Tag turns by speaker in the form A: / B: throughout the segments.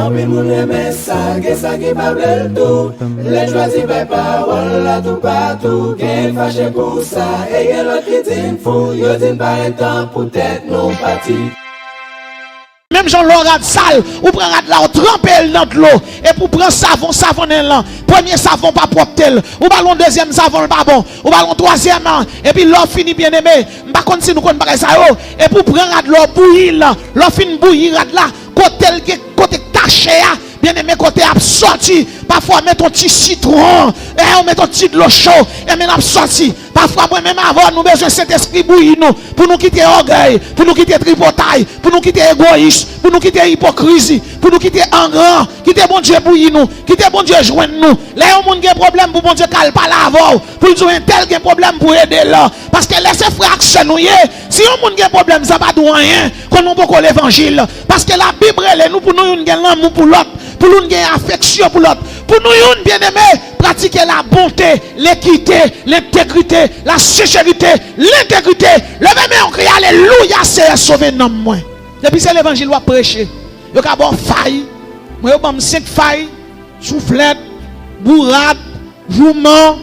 A: En pile moun reme sa, gen sa ki pa ble tout. Les choisi par parole là tout partout. Gen fâché pour ça, et gen l'autre qui din fou. Yo din par un temps pour tête non parti.
B: Même Jean l'orade sale, ou prend rad là, ou tremper dans de l'eau, et pour prendre savon là, premier savon pas propre tel, ou ballon deuxième savon pas bon, ou ballon troisième, et puis l'eau fini bien aimé, m'pas konn si nous konn bagay ça yo, et pour prendre rad l'eau bouillir là, l'eau fin bouillir rad là, côté taché bien aimé côté absorti, parfois met ton petit citron, et on met ton petit de l'eau chaud, et met absorti. Parfois moi même avant nous besoin de cet esprit bouillir nous pour nous quitter orgueil, pour nous quitter tripotaille, pour nous quitter égoïsme, pour nous quitter hypocrisie, pour nous quitter engran, quitter bon Dieu bouillir nous, quitter bon Dieu joindre nous. Là on monde a problème pour bon Dieu calme pas l'avant, pour dire un tel qui a problème pour aider là parce que laissez frère actionner. Si on monde a problème ça pas doit rien qu'on nous pas l'évangile parce que la Bible elle nous pour nous une l'amour pour l'autre, pour nous une affection pour l'autre, pour nous une bien-aimé pratiquer la bonté, l'équité, l'intégrité, la sincérité, l'intégrité. Levez-moi on crie alléluia, c'est sauver nom moi. Depuis c'est l'évangile va prêcher. Yo ka bon faille, moi yo bam 5 failles, soufflette, bourrade, jouement.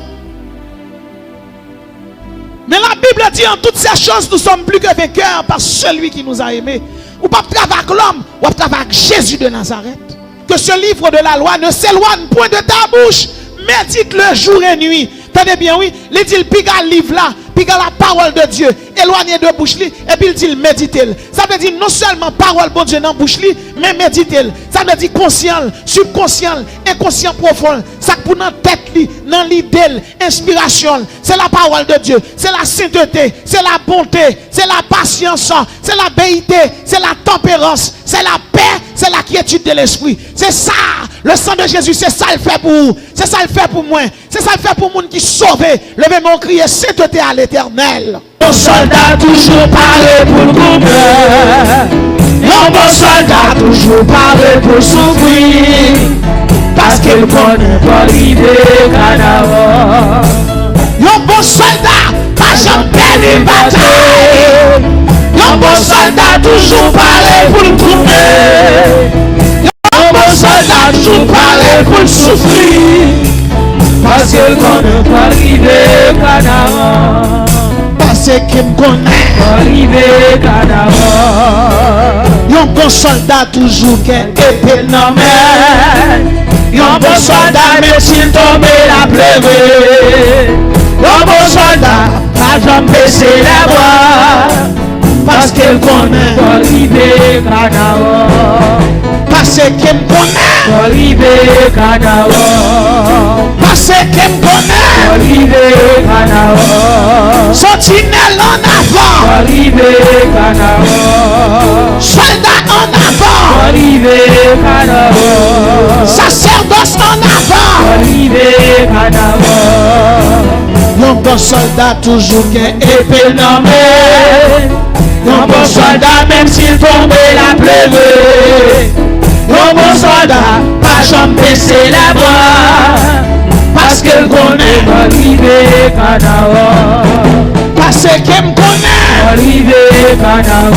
B: Mais la Bible dit en toutes ces choses nous sommes plus que vainqueurs par celui qui nous a aimés. Ou pas travailler avec l'homme, ou pas travailler avec Jésus de Nazareth. Que ce livre de la loi ne s'éloigne point de ta bouche, médite-le jour et nuit. Tenez bien, oui, il dit le piga livre là, piga la parole de Dieu, éloigné de bouche li, et puis il dit médite-le. Ça veut dire non seulement parole bon Dieu dans bouche li, mais médite-le. Ça veut dire conscient, subconscient, inconscient profond. Ça pour dans tête li, dans l'idée, inspiration. C'est la parole de Dieu, c'est la sainteté, c'est la bonté, c'est la patience, c'est la béité, c'est la tempérance, c'est la paix, c'est la quiétude de l'esprit. C'est ça, le sang de Jésus, c'est ça le fait pour vous. C'est ça le fait pour moi. C'est ça le fait pour monde qui sauve. Levez mon cri et sainteté à l'éternel.
C: Mon soldat toujours paré pour le couper. Mon bon soldat toujours paré pour souffrir. Parce qu'il connaît pas l'idée cadavre.
B: Mon bon soldat, pas jamais de bataille.
C: Mon bon soldat toujours paré pour le couper. Mon bon soldat toujours paré pour souffrir. Parce qu'il connaît pas l'idée cadavre.
B: Parce qu'il me connaît.
C: Pas l'idée cadavre.
B: Yon bon soldat toujours qui est épée
C: dans main. Yon bon soldat même s'il tombe la pleurer. Yon bon soldat pas jamais baisser la voix. Parce qu'il connaît pas l'idée cadavre.
B: Parce qu'il me connaît.
C: Pas l'idée cadavre.
B: Parce qu'il me connaît.
C: Pas l'idée cadavre.
B: Sentinelle en avant.
C: Pas l'idée cadavre.
B: Soldat en avant.
C: Pas l'idée cadavre.
B: Sacerdoce en avant.
C: Pas l'idée cadavre.
B: Yon bon soldat toujours qui est épée
C: dans main. Yon bon soldat même s'il tombe la pleurer. Yon bon soldat pas jamais baisser la voix. Parce qu'il connaît pas l'idée cadavre.
B: Parce qu'il me connaît.
C: Pas l'idée cadavre.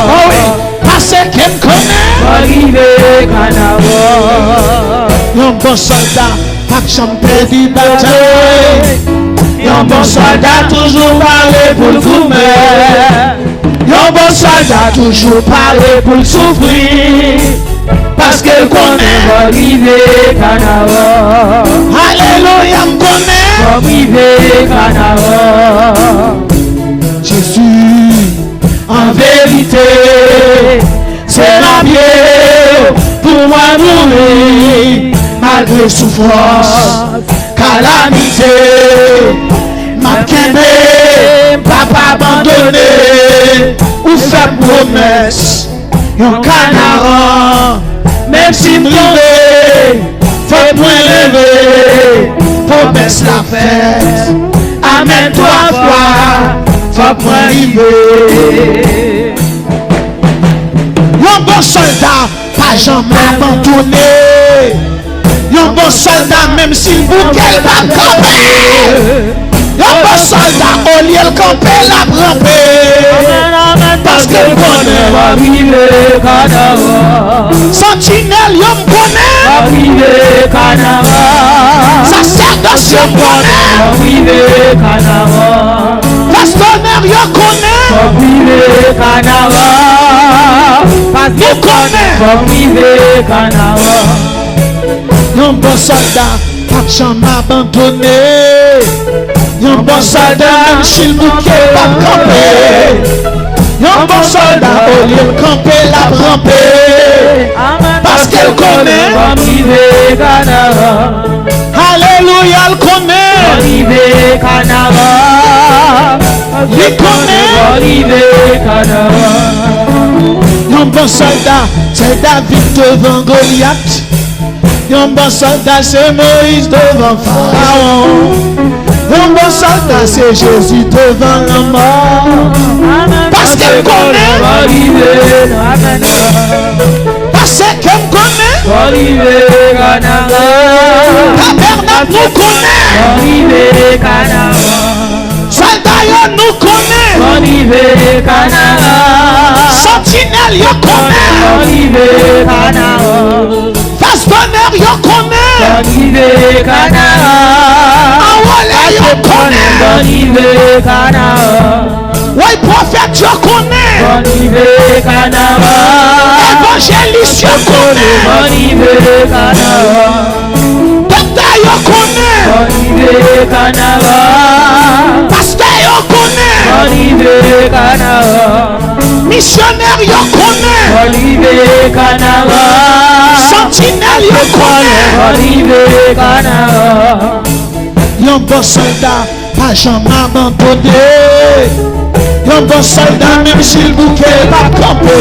B: Oh oui. Parce qu'il me connaît.
C: Pas l'idée cadavre.
B: Yon bon soldat pas jamais du bataille.
C: Yon bon soldat toujours parler pour le coumer. Yon bon soldat toujours parler pour le souffrir. Parce qu'il connaît pas l'idée cadavre.
B: Alléluia, me connaît.
C: Pas l'idée cadavre.
B: Jésus,
C: en vérité, c'est la pied pour moi mourir. Malgré souffrance, calamité, m'a quitté, papa abandonné, ou fait promesse, yon canard, même si m'lever, faut moins lever, promesse la fête, amen 3 fois, faut moins arriver.
B: Yon bon soldat, pas jamais abandonné. Yon bon soldat, même s'il bouquet pas camper. Y'a pas soldat au lieu de camper la ramper. Parce qu'elle connaît.
C: Arrivé carnaval.
B: Sentinelle, y'a connaît.
C: Arrivé carnaval.
B: Sacerdoce, y'a connaît.
C: Arrivé carnaval.
B: Pasteur, y'a connaît.
C: Arrivé carnaval.
B: Nous connaît.
C: Arrivé carnaval.
B: Y'a bon soldat, pas de chambre abandonné. Y'a bon soldat, même s'il bouquet pas camper. Y'a bon soldat, au lieu de camper la ramper. Parce qu'elle connaît.
C: Arrivé carnaval.
B: Alléluia, elle connaît.
C: Arrivé carnaval.
B: Il connaît.
C: Arrivé carnaval.
B: Y'a bon soldat, c'est David devant Goliath. Y'a bon soldat, c'est Moïse devant Pharaon. Y'a bon soldat, c'est Jésus devant la mort. Parce qu'elle connaît. Parce qu'elle connaît.
C: Arrivé carnaval.
B: Tabernacle nous connaît.
C: Arrivé carnaval.
B: Soldat nous connaît.
C: Arrivé carnaval.
B: Sentinelle yo connaît.
C: Arrivé carnaval.
B: Face bonheur yo connaît.
C: Arrivé carnaval.
B: Envolé yo connaît.
C: Arrivé carnaval.
B: Oui prophète yo connaît.
C: Arrivé carnaval.
B: Évangéliste yo connaît.
C: Arrivé carnaval.
B: Docteur yo connaît.
C: Arrivé carnaval.
B: Pasteur yo connaît.
C: Arrivé carnaval.
B: Missionnaire yo connaît.
C: Arrivé carnaval.
B: Sentinelle yo connaît.
C: Arrivé carnaval.
B: Yon bon soldat, pas jamais abandonné. Yon bon soldat, même s'il bouquet pas campé.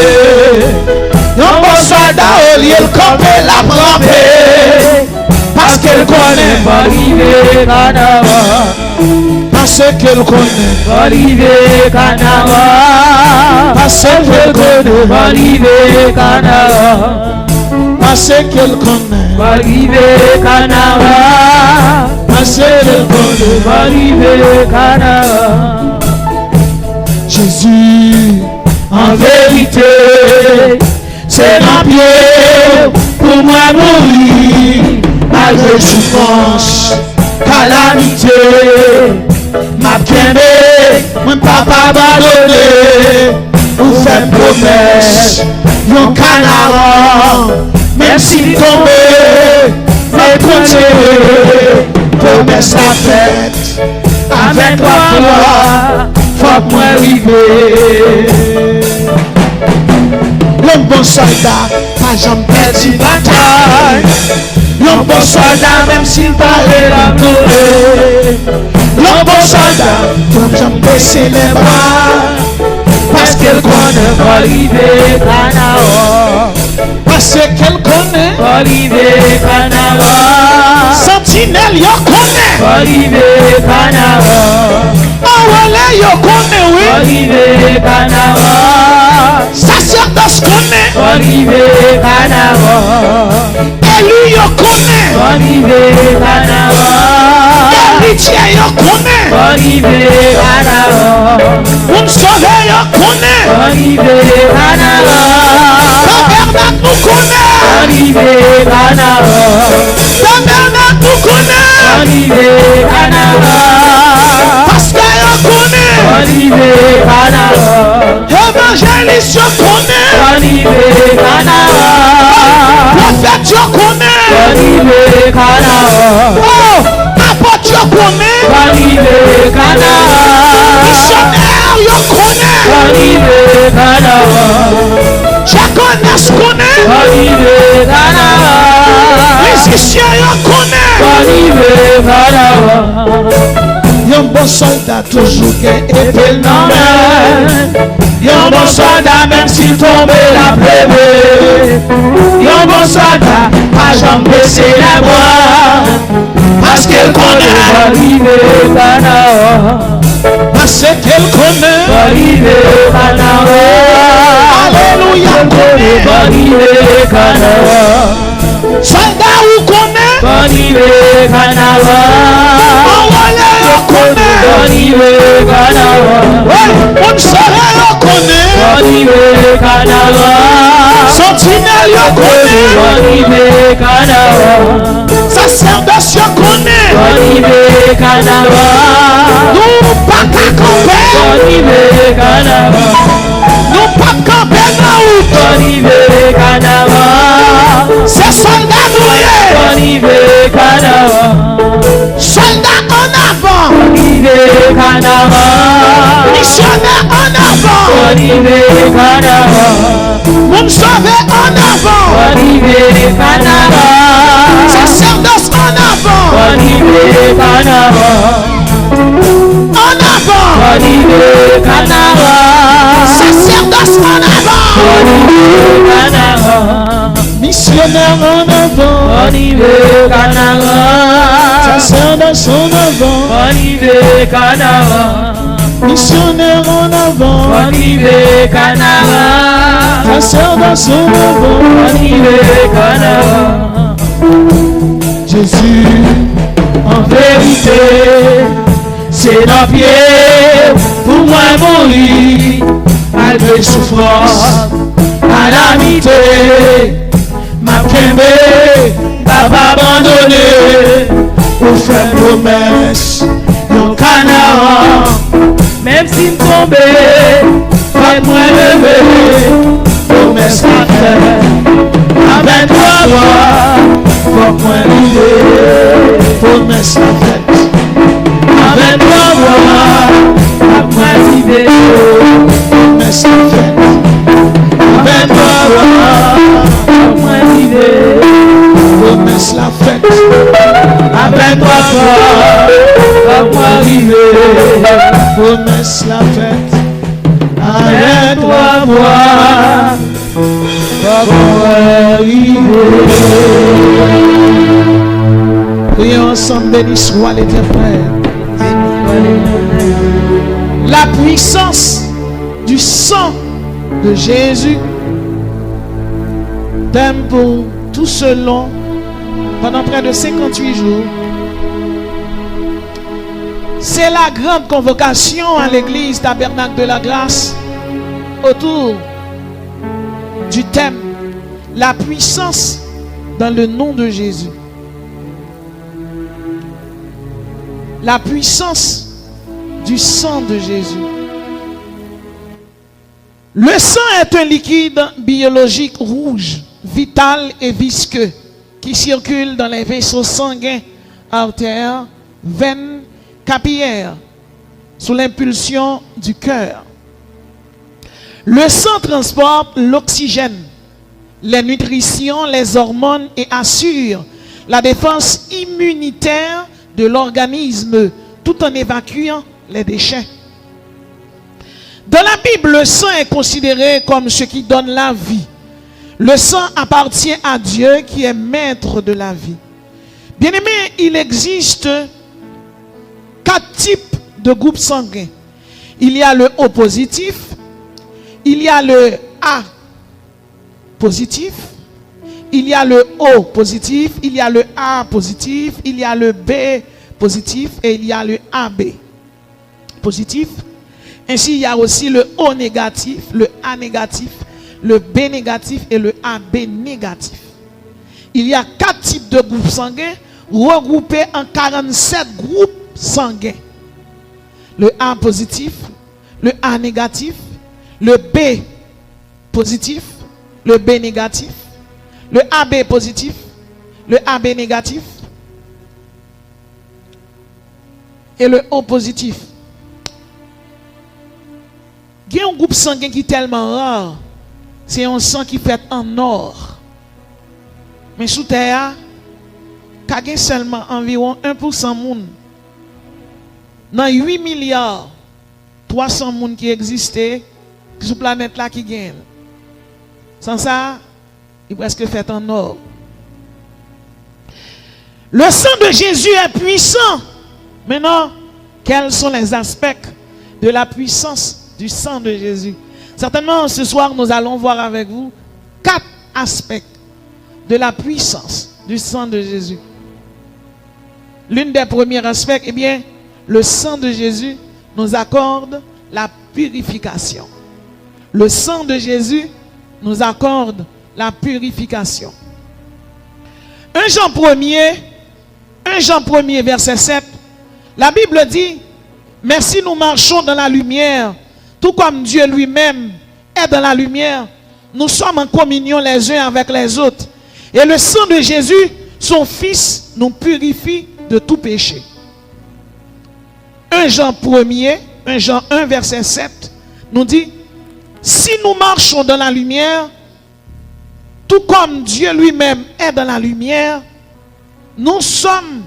B: Yon bon soldat, au lieu de camper la ramper. Parce qu'elle connaît.
C: Arrivé carnaval.
B: Parce qu'elle connaît.
C: Arrivé carnaval.
B: Parce qu'elle connaît.
C: Arrivé carnaval.
B: Parce qu'elle connaît.
C: Arrivé carnaval.
B: Parce qu'elle connaît.
C: Arrivé carnaval.
B: Jésus,
C: En vérité, c'est ma pied pour moi mourir. Malgré souffrance, calamité, ma bien-aimée, mon papa abandonné. Vous faites promesse, mon canard, même s'il tombait, mais continuez, promesse la fête, avec la foi, faut que moi arriver.
B: le bon soldat, pas jamais perdu
C: Bataille, le bon soldat, même s'il parlait la mourir. Le bon soldat,
B: pas jamais baissé les bras.
C: parce qu'elle connaît arriver Canaan.
B: Parce qu'elle connaît.
C: Arriver Canaan.
B: Sentinelle, yo connaît.
C: Arriver Canaan.
B: Envolé, yo connaît, oui.
C: Arriver Canaan.
B: Sacerdoce connaît.
C: Arriver Canaan.
B: Élu, yo connaît.
C: Arriver Canaan.
B: Héritier, yo connaît.
C: Arriver Canaan.
B: Un sauvé, yo connaît.
C: Arriver Canaan.
B: Tabernacle, nous connaît.
C: Arriver Canaan.
B: Tabernacle, nous connaît.
C: Arriver Canaan.
B: Parce que yo connaît.
C: Arriver Canaan.
B: Évangéliste, yo connaît.
C: Arriver Canaan.
B: Prophète, yo connaît.
C: Arriver Canaan.
B: Oh, apôtre, yo connaît.
C: Arriver Canaan.
B: Missionnaire, yo connaît.
C: Arriver Canaan.
B: Diaconesse connaît.
C: Arriver Canaan.
B: Musicien, yo connaît.
C: Arriver Canaan.
B: Yon bon soldat toujours gain épée
C: Non
B: non
C: mais, yon bon soldat même s'il tombe la plève. Yon bon soldat, pas jamais baisser la voix. Parce qu'elle connaît. Arriver Canaan.
B: parce qu'elle connaît.
C: Arriver Canaan.
B: Alléluia, connaît.
C: Arriver Canaan.
B: Soldat ou connaît.
C: Arriver Canaan.
B: Envolé, yo connaît.
C: Bonive Canara.
B: On serait reconnaît.
C: Bonive Canara.
B: Sentinelle yo connaît.
C: Bonive Canara.
B: Sacerdoce yo connaît.
C: Bonive Canara.
B: Nous pas qu'à camper.
C: Bonive Canara.
B: Nous pas camper dans route.
C: Bonive Canara.
B: C'est soldat noué.
C: Bonive Canara.
B: Soldat en avant.
C: Bonive Canara.
B: Missionnaire en avant.
C: Bonive Canara.
B: Moun sauvé en avant.
C: Bonive Canara.
B: Sacerdoce en avant.
C: Bonive Canara.
B: En avant.
C: Bonive Canara.
B: Sacerdoce en avant.
C: Bonive Canara.
B: Missionnaire en avant.
C: Bonive Canara.
B: Sacerdoce en avant.
C: Bonive Canara.
B: Missionnaire en avant.
C: Bonive Canara.
B: Sacerdoce en avant.
C: Bonive Canara.
B: Jésus,
C: En vérité, c'est dans pied pour moi mourir, malgré souffrance, calamité, m'a quimé, m'a pas abandonné, pour faire promesse, mon canard, même si me tombe, faites-moi lever, promesse à faire, avec toi, faut moi lever,
B: promesse la fête.
C: avec toi, à moi lever,
B: Promesse la fête.
C: avec toi, à moi lever,
B: Promesse la fête.
C: avec toi, à moi lever,
B: Promesse la fête.
C: avec toi,
B: Prions ensemble, béni soit l'Éternel. La puissance du sang de Jésus t'aime pour tout ce long, pendant près de 58 jours. C'est la grande convocation à l'église Tabernacle de la Grâce autour du thème la puissance dans le nom de Jésus. La puissance du sang de Jésus. Le sang est un liquide biologique rouge, vital et visqueux, qui circule dans les vaisseaux sanguins, artères, veines, capillaires, sous l'impulsion du cœur. Le sang transporte l'oxygène, les nutritions, les hormones et assure la défense immunitaire de l'organisme tout en évacuant les déchets. Dans la Bible, le sang est considéré comme ce qui donne la vie. Le sang appartient à Dieu qui est maître de la vie. Bien-aimés, il existe 4 types de groupes sanguins. Il y a le O positif, il y a le A positif, il y a le O positif, il y a le A positif, il y a le B positif et il y a le AB positif. Ainsi, il y a aussi le O négatif, le A négatif, le B négatif et le AB négatif. Il y a 4 types de groupes sanguins regroupés en 47 groupes sanguins. Le A positif, le A négatif, le B positif, le B négatif, le AB positif, le AB négatif et le O positif. Il y a un groupe sanguin qui est tellement rare. C'est un sang qui fait en or. Mais sous terre, il y a seulement environ 1% de monde. Dans 8 milliards 300 monde qui existent sur la planète là qui gagne. Sans ça, il est presque fait en or. Le sang de Jésus est puissant. Maintenant, quels sont les aspects de la puissance du sang de Jésus? Certainement, ce soir, nous allons voir avec vous 4 aspects de la puissance du sang de Jésus. L'une des premiers aspects, eh bien, le sang de Jésus nous accorde la purification. Le sang de Jésus nous accorde la purification. 1 Jean 1er, verset 7, la Bible dit, mais si nous marchons dans la lumière, tout comme Dieu lui-même est dans la lumière, nous sommes en communion les uns avec les autres. Et le sang de Jésus, son Fils, nous purifie de tout péché. 1 Jean 1, verset 7, nous dit, si nous marchons dans la lumière, tout comme Dieu lui-même est dans la lumière, nous sommes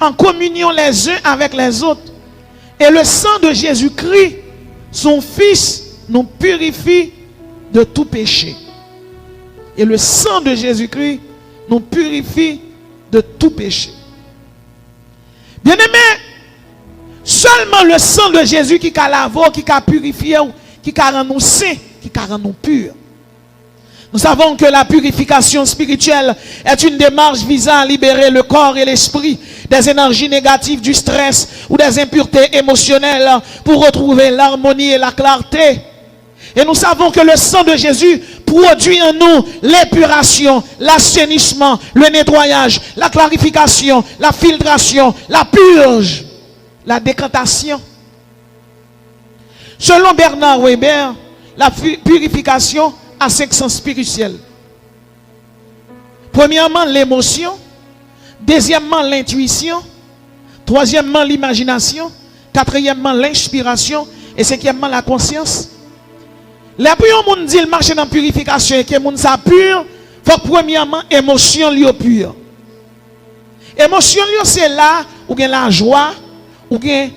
B: en communion les uns avec les autres. Et le sang de Jésus-Christ, son Fils, nous purifie de tout péché. Et le sang de Jésus-Christ nous purifie de tout péché. Bien-aimé, seulement le sang de Jésus qui a lavé, qui a purifié, qui a rendu nous saints, qui a rendu nous purs. Nous savons que la purification spirituelle est une démarche visant à libérer le corps et l'esprit des énergies négatives, du stress ou des impuretés émotionnelles pour retrouver l'harmonie et la clarté. Et nous savons que le sang de Jésus produit en nous l'épuration, l'assainissement, le nettoyage, la clarification, la filtration, la purge, la décantation. Selon Bernard Weber, la purification a 5 sens spirituels. Premièrement, l'émotion. Deuxièmement, l'intuition. Troisièmement, l'imagination. Quatrièmement, l'inspiration. Et cinquièmement, la conscience. Les plus monde dit le marché dans la purification et que monde ça pur, faut premièrement émotion li pure. Émotion li c'est là ou bien la joie ou bien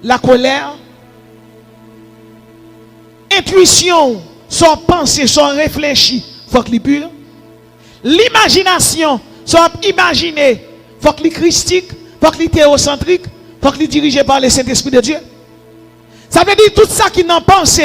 B: la colère. Intuition, son pensée, son réfléchi, faut qu'il pur. L'imagination, son imaginer, faut qu'il christique, faut qu'il théocentrique, faut qu'il dirigé par le Saint-Esprit de Dieu. Ça veut dire tout ça qui n'en pense,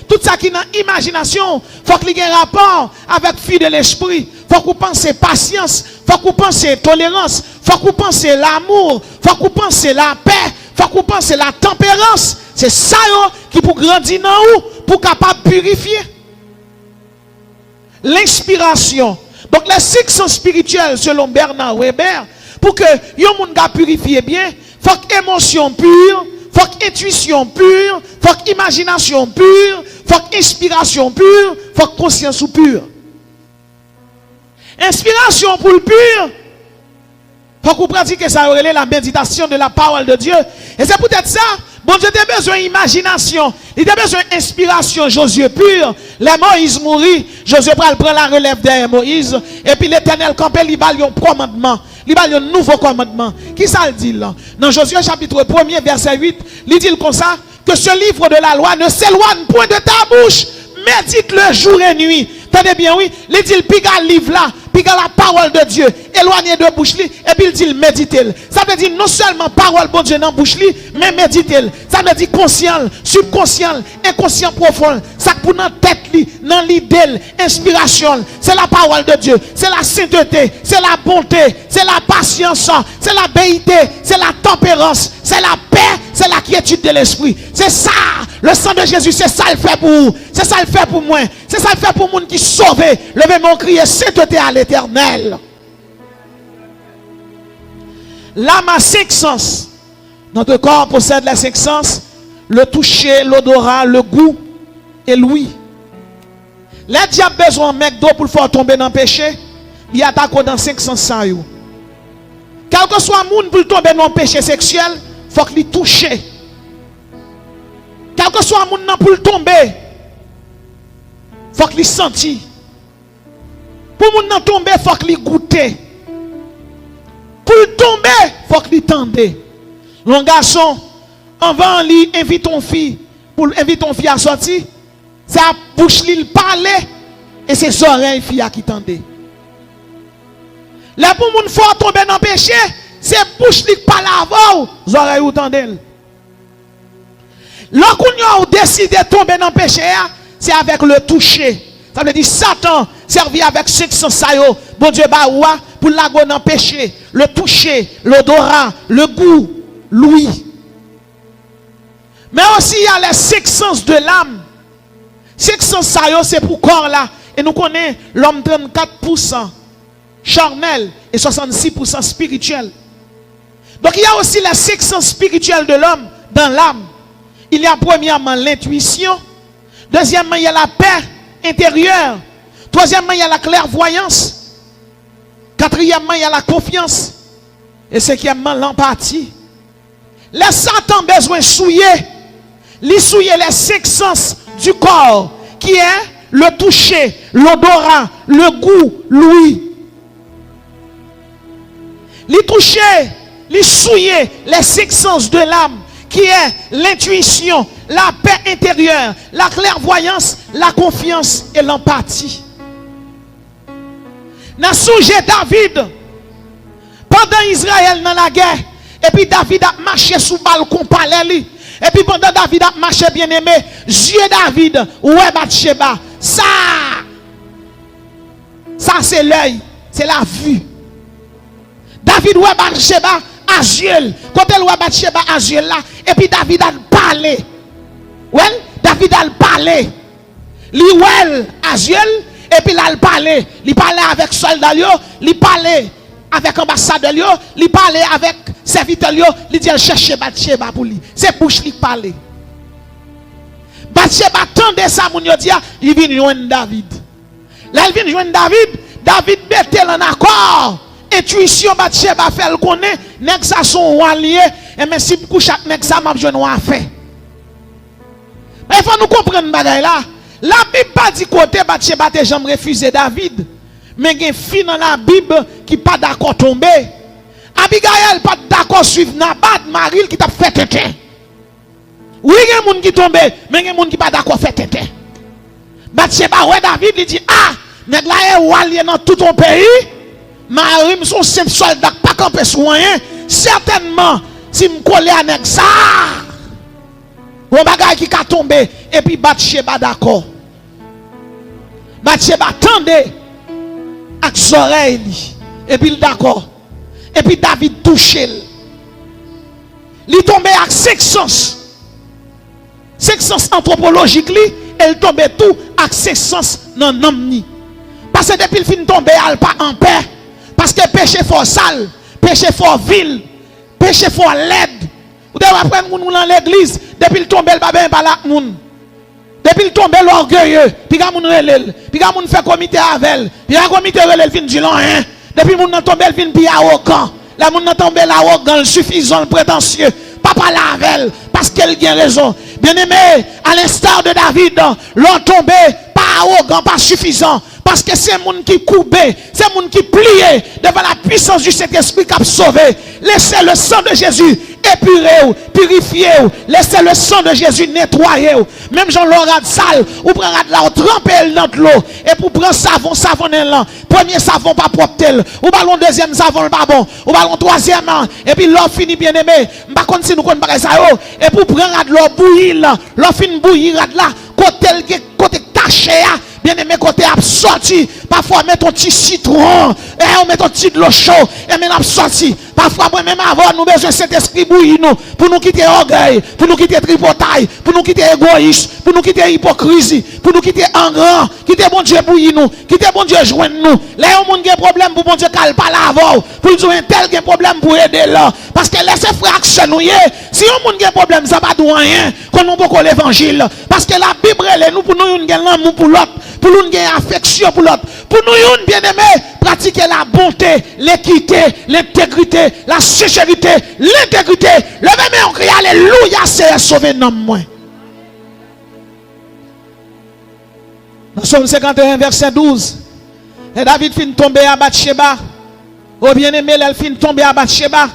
B: tout ça qui n'en imagination, faut qu'il y ait un rapport avec la vie de l'esprit. Faut qu'on pense patience, faut qu'on pense tolérance, faut qu'on pense l'amour, faut qu'on pense la paix, faut qu'on pense la tempérance. C'est ça qui pour grandir dans nous, pour capable purifier. L'inspiration. Donc les 5 sens spirituels selon Bernard Weber, pour que yon moun ga purifier bien, faut émotion pure, faut intuition pure, faut imagination pure, faut inspiration pure, faut conscience pure. Inspiration pour le pur, faut qu'on pratique ça, la méditation de la parole de Dieu. Et c'est peut-être ça. Bon Dieu a besoin d'imagination, il a besoin d'inspiration. Josué pur, les Moïse mourit, Josué prend la relève de Moïse, et puis l'Éternel campé, il va un commandement, il va un nouveau commandement. Qui ça le dit là? Dans Josué chapitre 1er, verset 8, il dit comme ça, que ce livre de la loi ne s'éloigne point de ta bouche, médite-le jour et nuit. Tenez bien, oui, il dit, piga le livre là, piga la parole de Dieu, éloigné de bouche li, et puis il dit, médite-le. Ça veut dire non seulement parole bon Dieu dans bouche li, mais médite-le. Ça veut dire conscient, subconscient, inconscient profond. Ça pour dans tête li, dans l'idée, inspiration. C'est la parole de Dieu, c'est la sainteté, c'est la bonté, c'est la patience, c'est la béité, c'est la tempérance, c'est la paix, c'est la quiétude de l'esprit. C'est ça, le sang de Jésus, c'est ça le fait pour vous, c'est ça le fait pour moi, c'est ça le fait pour monde qui sauvé. Levez mon cri et sainteté à l'Éternel. L'âme a 5 sens. Notre corps possède les 5 sens: le toucher, l'odorat, le goût et l'ouïe. Les diables besoin de mec d'eau pour le faire tomber dans le péché. Il attaque dans 5 sens. Quel que soit le monde pour tomber dans le péché sexuel, il faut qu'il touche. Quel que soit le monde pour tomber, il faut qu'il sente. Pour le monde tomber, il faut qu'il goûte. Pour tomber, il faut qu'il tende. L'on garçon, avant lui invite ton fille, pour inviter ton fille à sortir, c'est à bouche lui parler et c'est ses oreilles fille qui tendent. Là pour moun faut tomber dans le péché, c'est bouche lui parler avant, les oreilles ou tendent. Lorsqu'on a décidé de tomber dans le péché, c'est avec le toucher. Ça veut dire Satan servi avec 500 saillots. Bon Dieu baoua pour la dans le péché, le toucher, l'odorat, le goût, l'ouïe. Mais aussi il y a les 5 sens de l'âme. 5 sens ça c'est pour corps là. Et nous connaissons l'homme 34% charnel et 66% spirituel. Donc il y a aussi les 5 sens spirituels de l'homme dans l'âme. Il y a premièrement l'intuition. Deuxièmement, il y a la paix intérieure. Troisièmement, il y a la clairvoyance. Quatrièmement, il y a la confiance. Et cinquièmement, l'empathie. Les Satan besoin de souiller. Les souiller les 5 sens du corps, qui est le toucher, l'odorat, le goût, l'ouïe. Les toucher, les souiller les 5 sens de l'âme, qui est l'intuition, la paix intérieure, la clairvoyance, la confiance et l'empathie. Dans le sujet David, pendant Israël dans la guerre, et puis David a marché sous balcon palais. Et puis pendant David a marché bien aimé, Dieu David, ouais Bathsheba, ça c'est l'œil, c'est la vue. David ouais Bathsheba, Aziel, quand elle ouais Bathsheba, Aziel là, et puis David a parlé. Ouais, David a parlé. Li ouais Aziel, et puis là il parlait. Il parlait avec soldats, il parlait avec ambassadeur, il parlait avec serviteur, il dit chercher Bathsheba pour lui. C'est bouche qui parle. Bathsheba tendait ça, mon dit, il vient joindre David. Là, il vient joindre David. David mettait en accord. Intuition, Bathsheba fait le connaît. Nèg ça son roi lié. Et mais si je couche avec nèg ça, m'a besoin de faire. Mais il faut nous comprendre bagaille là. La Bible pas dit côté Bathsheba te jamais refusé David. Mais il y a une fille dans la Bible qui pas d'accord tomber. Abigail pas d'accord suivre Nabat, Maril qui t'a fait tête. Oui, il y a des gens qui tombent, mais il y a des gens qui pas d'accord fait tête. Bathsheba, ouais, David, il dit, ah, nèg la est walié dans tout ton pays. Marie, son simple soldat, pas camper sur rien. Certainement, si me coller à nèg ça, on bagay qui ka tomber, et puis Bathsheba d'accord. Bathsheba tendait avec ses oreilles, et puis il d'accord. Et puis David touché. Il tombait avec 5 sens. 5 sens anthropologiques, elle tombait tout avec 5 sens dans l'homme. Parce que depuis le fin tomber, elle pas en paix. Parce que péché fort sale, péché fort vil, péché fort laide. Vous devez apprendre dans l'église, depuis le tomber, elle pas bien parler avec moun. Depuis le tomber, l'orgueilleux, puis quand moun relève, puis quand moun fait comité avec elle, puis quand comité relève, fin dit rien. Depuis moun nan tombe, elle vient puis arrogant. La moun nan tombe l'arrogant, le suffisant, le prétentieux. Papa lavel parce qu'elle a raison. Bien aimé, à l'instar de David, l'on tombé pas arrogant, pas suffisant. Parce que c'est moun qui coupé, c'est moun qui plié devant la puissance du Saint-Esprit qui a sauvé. Laissez le sang de Jésus épurer, purifier. Laissez le sang de Jésus nettoyer. Même Jean Laurent sale, ou prendre là, ou tremper dans l'eau. Et pour prendre savon là. Premier savon pas propre, ou ballon deuxième savon pas bon, ou ballon troisième, et puis l'eau fini bien aimé. Par contre si nous connaissons ça, et pour prendre l'eau bouillir là, l'eau fin bouillir là, côté caché, bien aimé côté absorti. Parfois met ton petit citron, et on met ton petit de l'eau chaud, et maintenant absorti. Parfois même avant nous besoin de cet esprit bouillir nous, pour nous quitter orgueil, pour nous quitter tripotaille, pour nous quitter égoïsme, pour nous quitter hypocrisie, pour nous quitter engran, quitter bon Dieu bouillir nous, quitter bon Dieu joindre nous. Là on monde qui a problème pour bon Dieu calme pas l'avant, pour nous un tel qui a problème pour aider là, parce que laissez frère actionner. Si on monde qui a problème ça pas de rien, qu'on nous beaucoup l'évangile, parce que la Bible elle nous pour nous une l'amour pour l'autre, pour nous une affection pour l'autre, pour nous une bien-aimé pratiquer la bonté, l'équité, l'intégrité, la sincérité, l'intégrité. Levez-moi on crie alléluia, c'est sauvé non moins. Dans Somme 51 verset 12. Et David fin tomber à Bathsheba. Oh bien-aimé, elle fin tomber à Bathsheba.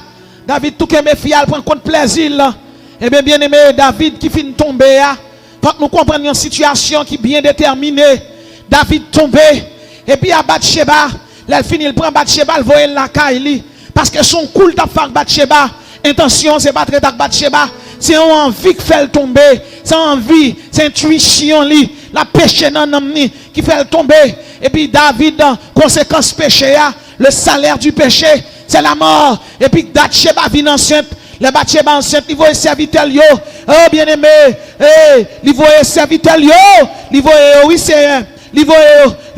B: David tout que mes filles prend compte plaisir. Et bien aimé David qui fin tomber à. Quand nous comprenons une situation qui est bien déterminée. David tombé. Et puis à Bathsheba, elle finit, il prend Bathsheba, elle voit la caille. Parce que son cool t'a fait Bathsheba. Intention, c'est pas traiter avec Bathsheba. C'est une envie qui fait tomber. C'est envie, c'est intuition, la péché dans l'homme qui fait tomber. Et puis David, conséquence péché, le salaire du péché, c'est la mort. Et puis Bathsheba vient enceinte. Les bâtiments enceinte, ils voient serviteur yo. Oh bien aimé, ils voient serviteur yo. Ils voient oui c'est ils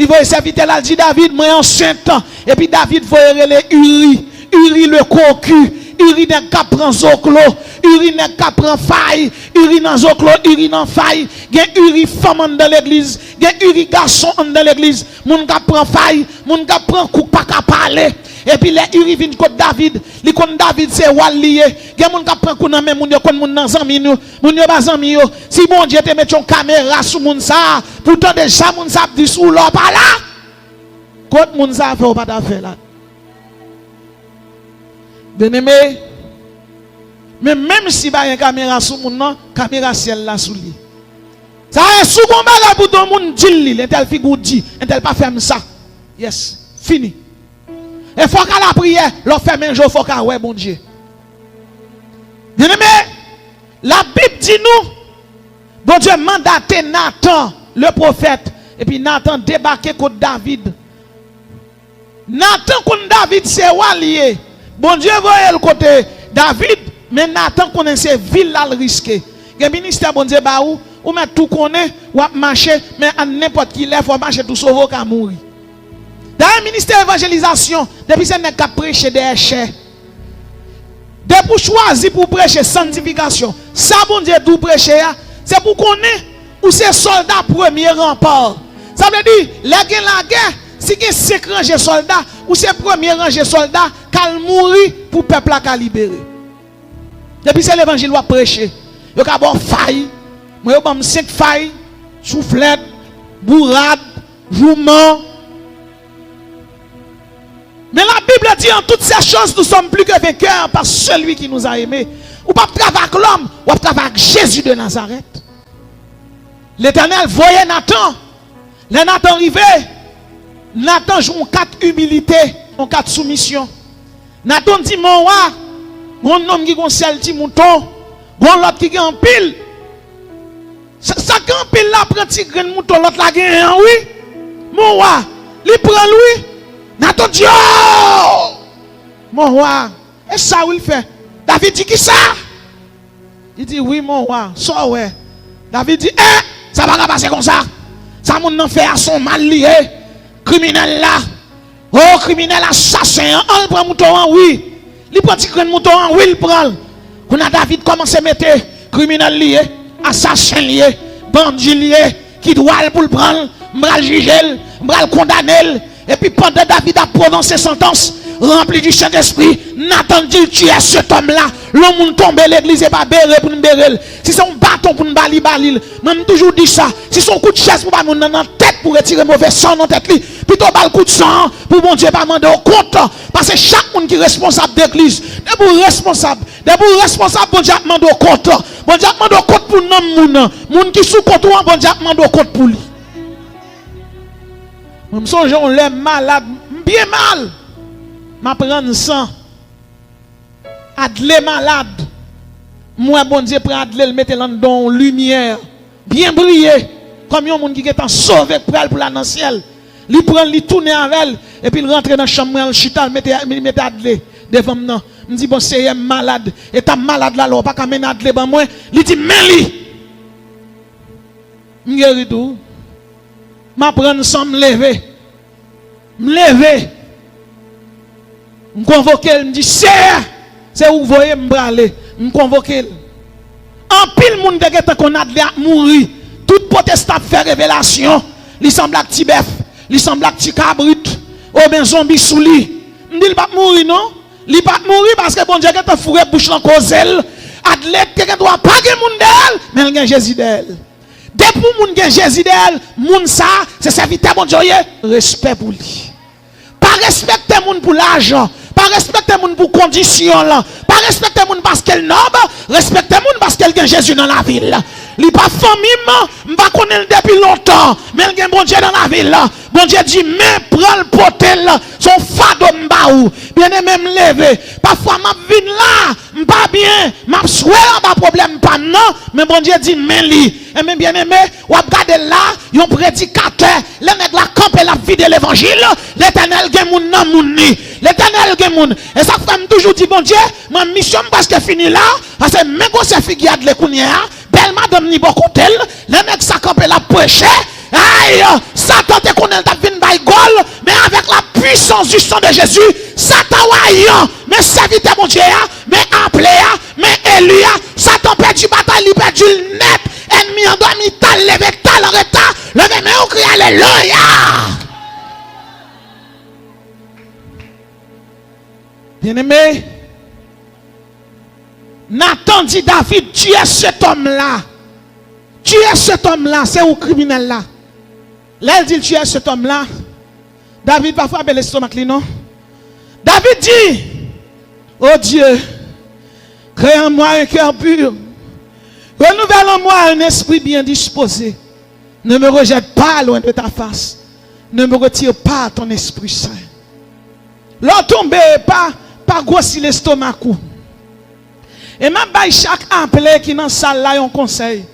B: voient serviteur là dit David moi enceinte et puis David voit les Uri le cocu, Uri n'est qu'à prendre zoklo, Uri n'est qu'à prendre faille, Uri dans zoklo, Uri dans faille, gen Uri femme dans l'église, gen Uri garçon dans l'église, moun ka prend faille, moun ka prend coup pas ka parler. Et puis les Uri viennent contre David, li contre David c'est wal lié. Gen moun ka prend coup nan men moun yo kon moun nan zanmi nou, moun yo ba zanmi yo. Si bon Dieu te met une caméra sous moun sa, pourtant déjà moun sa dit sous l'or pas là. Contre moun sa fait ou pas d'affaire là. Bien-aimé, mais même si il y a une caméra sous mon nom, caméra ciel là sous lui. Ça est sous mon bagage pour tout le monde dit, l'intel figure dit, l'intel pas faire ça. Yes, fini. Et faut qu'à la prière, l'on fait un jour, faut qu'à ouais bon Dieu. Bien-aimé, la Bible dit nous, bon Dieu mandaté Nathan, le prophète, et puis Nathan débarqué contre David. Nathan contre David, c'est lié. Bon Dieu voyait le côté David, mais Nathan connaît ces villes là le risqué. Le ministère bon Dieu ba ou met tout connaît ou marcher mais à n'importe qui lève faut marcher tout sauver qu'à mourir. Dans le ministère d'évangélisation, depuis c'est n'est qu'à prêcher des chers. De pour choisir pour prêcher sanctification. Ça bon Dieu tout prêcher c'est pour connaître ou c'est soldat premier rempart. Ça veut dire la guerre si vous avez 5 rangées soldats, ou c'est premier rangée soldat, qu'elle mourir pour le peuple à libérer. Depuis c'est l'évangile qui prêcher. Il y a bon faille, moi je 5 failles, soufflette, bourrade, jouement. Mais la Bible dit en toutes ces choses, nous sommes plus que vainqueurs par celui qui nous a aimés. Ou pas travailler avec l'homme, ou pas travailler avec Jésus de Nazareth. L'Éternel voyait Nathan. Les Nathan arrivé. Nathan joue 4 humilités, 4 soumissions. Nathan dit mon roi, mon homme qui conseille petit mouton, mon l'autre qui gagne pile. Ça gagne pile là prend petit grain de mouton, l'autre la gagne oui. Mon roi, il prend lui. Nathan dit oh! Mon roi, et ça où il fait? David dit qui ça? Il dit oui mon roi, ça ouais. David dit ça va pas passer comme ça. Ça mon en fait à son mal lié. Criminel là, oh criminel assassin, on prend mouton oui, il prend petit grain de mouton oui, il prend. On a David commencé à mettre criminel lié, assassin lié, bandit lié, qui doit pour le prendre, m'bral juger, m'bral condamner, et puis pendant David a prononcé sentence, rempli du Saint-Esprit, Nathan dit tu es cet homme-là, l'homme tombe l'église et pas bérer pour nous bérer. Si c'est un bâton pour nous balil, même toujours dit ça, si c'est un coup de chaise pour pas nous dans la tête pour retirer mauvais sang dans la tête, plutôt bal coup de sang pour mon Dieu pas demander au compte, parce que chaque monde qui est responsable d'église, des responsable, bon Dieu demande au compte, bon Dieu demande au compte pour nous, moun qui sous compte bon Dieu demande au compte pour lui. Je me songe on l'aime malade, bien mal. Ma prendre sang. Adlé malade. Moi bon Dieu prend Adlé le mettre dans lumière, bien briller comme un monde qui est en sauvé pour la dans le ciel. Il prend il tourne avec elle et puis il rentre dans la chambre il chita mettre Adlé devant moi. Me dit bon c'est malade et ta malade là pas qu'à mener Adlé ben moi, il dit mais lui. M'guéri tout. M'a prendre sang me lever. Me convoquer, me dit c'est où vous voyez me braler, me convoquer. En pile monde de guette qu'on a de mourir. Tout protestant fait révélation, il semble un petit bœuf, il semble un petit cabrit, ou bien zombie sous lui. Me dit il pas mourir non? Il pas mourir parce que bon Dieu a fourré bouche dans cauzel. Athlète qui doit pas que monde d'elle, mais il y a Jésus d'elle. Depuis moun gen Jésus d'elle, moun ça, c'est serviteur bon Dieu, respect pour lui. Pas respecter moun pour l'argent, pas respecter moun pour condition là, pas respecter moun parce qu'elle noble, respecter moun parce qu'elle gen Jésus dans la ville. Li pas famille, m'pa connaître depuis longtemps, mais il gen bon Dieu dans la ville là. Bon Dieu dit mais prends le potel son fado m'baou. Bien aimé me lever. Parfois m'a vinn là, pas bien, m'a souhait pas problème pas non, mais bon Dieu dit mais li. Et même bien aimé, ou regarder là, yon prédicateur, les nèg la camper la vie de l'évangile, l'Éternel gen moun nan moun ni. L'Éternel gen moun. Et ça fait toujours dit bon Dieu, ma mission parce que fini là, parce que même quand c'est figi a de l'écounia, belle madame ni beaucoup tel, les nèg ça camper la prêcher. Aïe, Satan te connaît ta vin by gol, mais avec la puissance du sang de Jésus, Satan wayan, mais serviteur mon Dieu, mais appelé, mais élu, Satan perdu bataille, il perdu net, ennemi en dormi, tal, levé, tal, en retard, levé, mais on crie alléluia. Bien-aimé, Nathan dit David, tu es cet homme-là. Tu es cet homme-là, c'est un criminel là. Là, il dit, tu es cet homme-là. David va frapper l'estomac, non? David dit, oh Dieu, crée en moi un cœur pur. Renouvelle en moi un esprit bien disposé. Ne me rejette pas loin de ta face. Ne me retire pas ton esprit saint. L'on tombe pas grossir l'estomac. Et même chaque appelé qui dans la salle là, un conseil.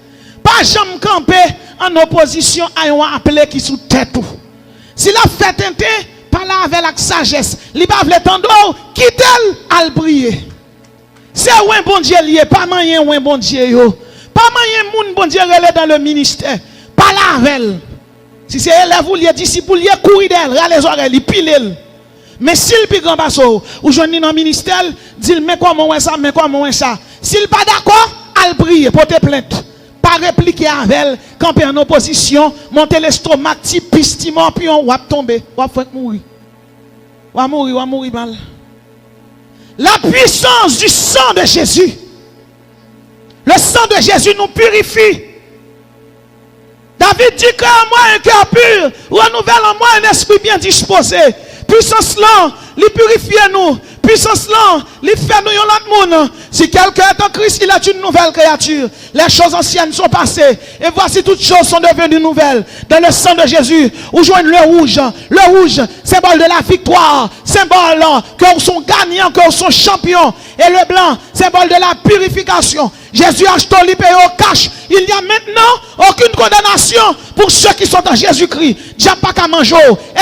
B: Pas jamais camper en opposition à un appelé qui sous tête. Si la fait tenter, parler avec la sagesse, il va vle tendre, quitte-le à le prier. C'est un bon Dieu lié, pas moyen un bon Dieu yo. Pas moyen moun bon Dieu relé dans le ministère. Parler avec. Si c'est élève ou lié disciple lié courir d'elle, râle les oreilles, pile. Mais s'il puis grand basso ou joindre dans le ministère, dit mais comment on ça, mais comment on ça. S'il pas d'accord, à le prier, porter plainte. Pas répliquer avec elle, camper en opposition, monter l'estomac, petit pistimon, puis on va tomber, on va mourir. On va mourir mal. La puissance du sang de Jésus. Le sang de Jésus nous purifie. David dit que moi un cœur pur, renouvelle en moi un esprit bien disposé. Puissance là, il purifie nous. Puissance là, il fait nous un autre monde. Si quelqu'un est en Christ, il est une nouvelle créature. Les choses anciennes sont passées. Et voici toutes choses sont devenues nouvelles. Dans le sang de Jésus, où joignent le rouge. Le rouge, symbole de la victoire. Symbole que nous sommes gagnants, que nous sommes champions. Et le blanc, symbole de la purification. Jésus a acheté l'IPE au cash. Il n'y a maintenant aucune condamnation pour ceux qui sont en Jésus-Christ. Diable pas qu'à manger.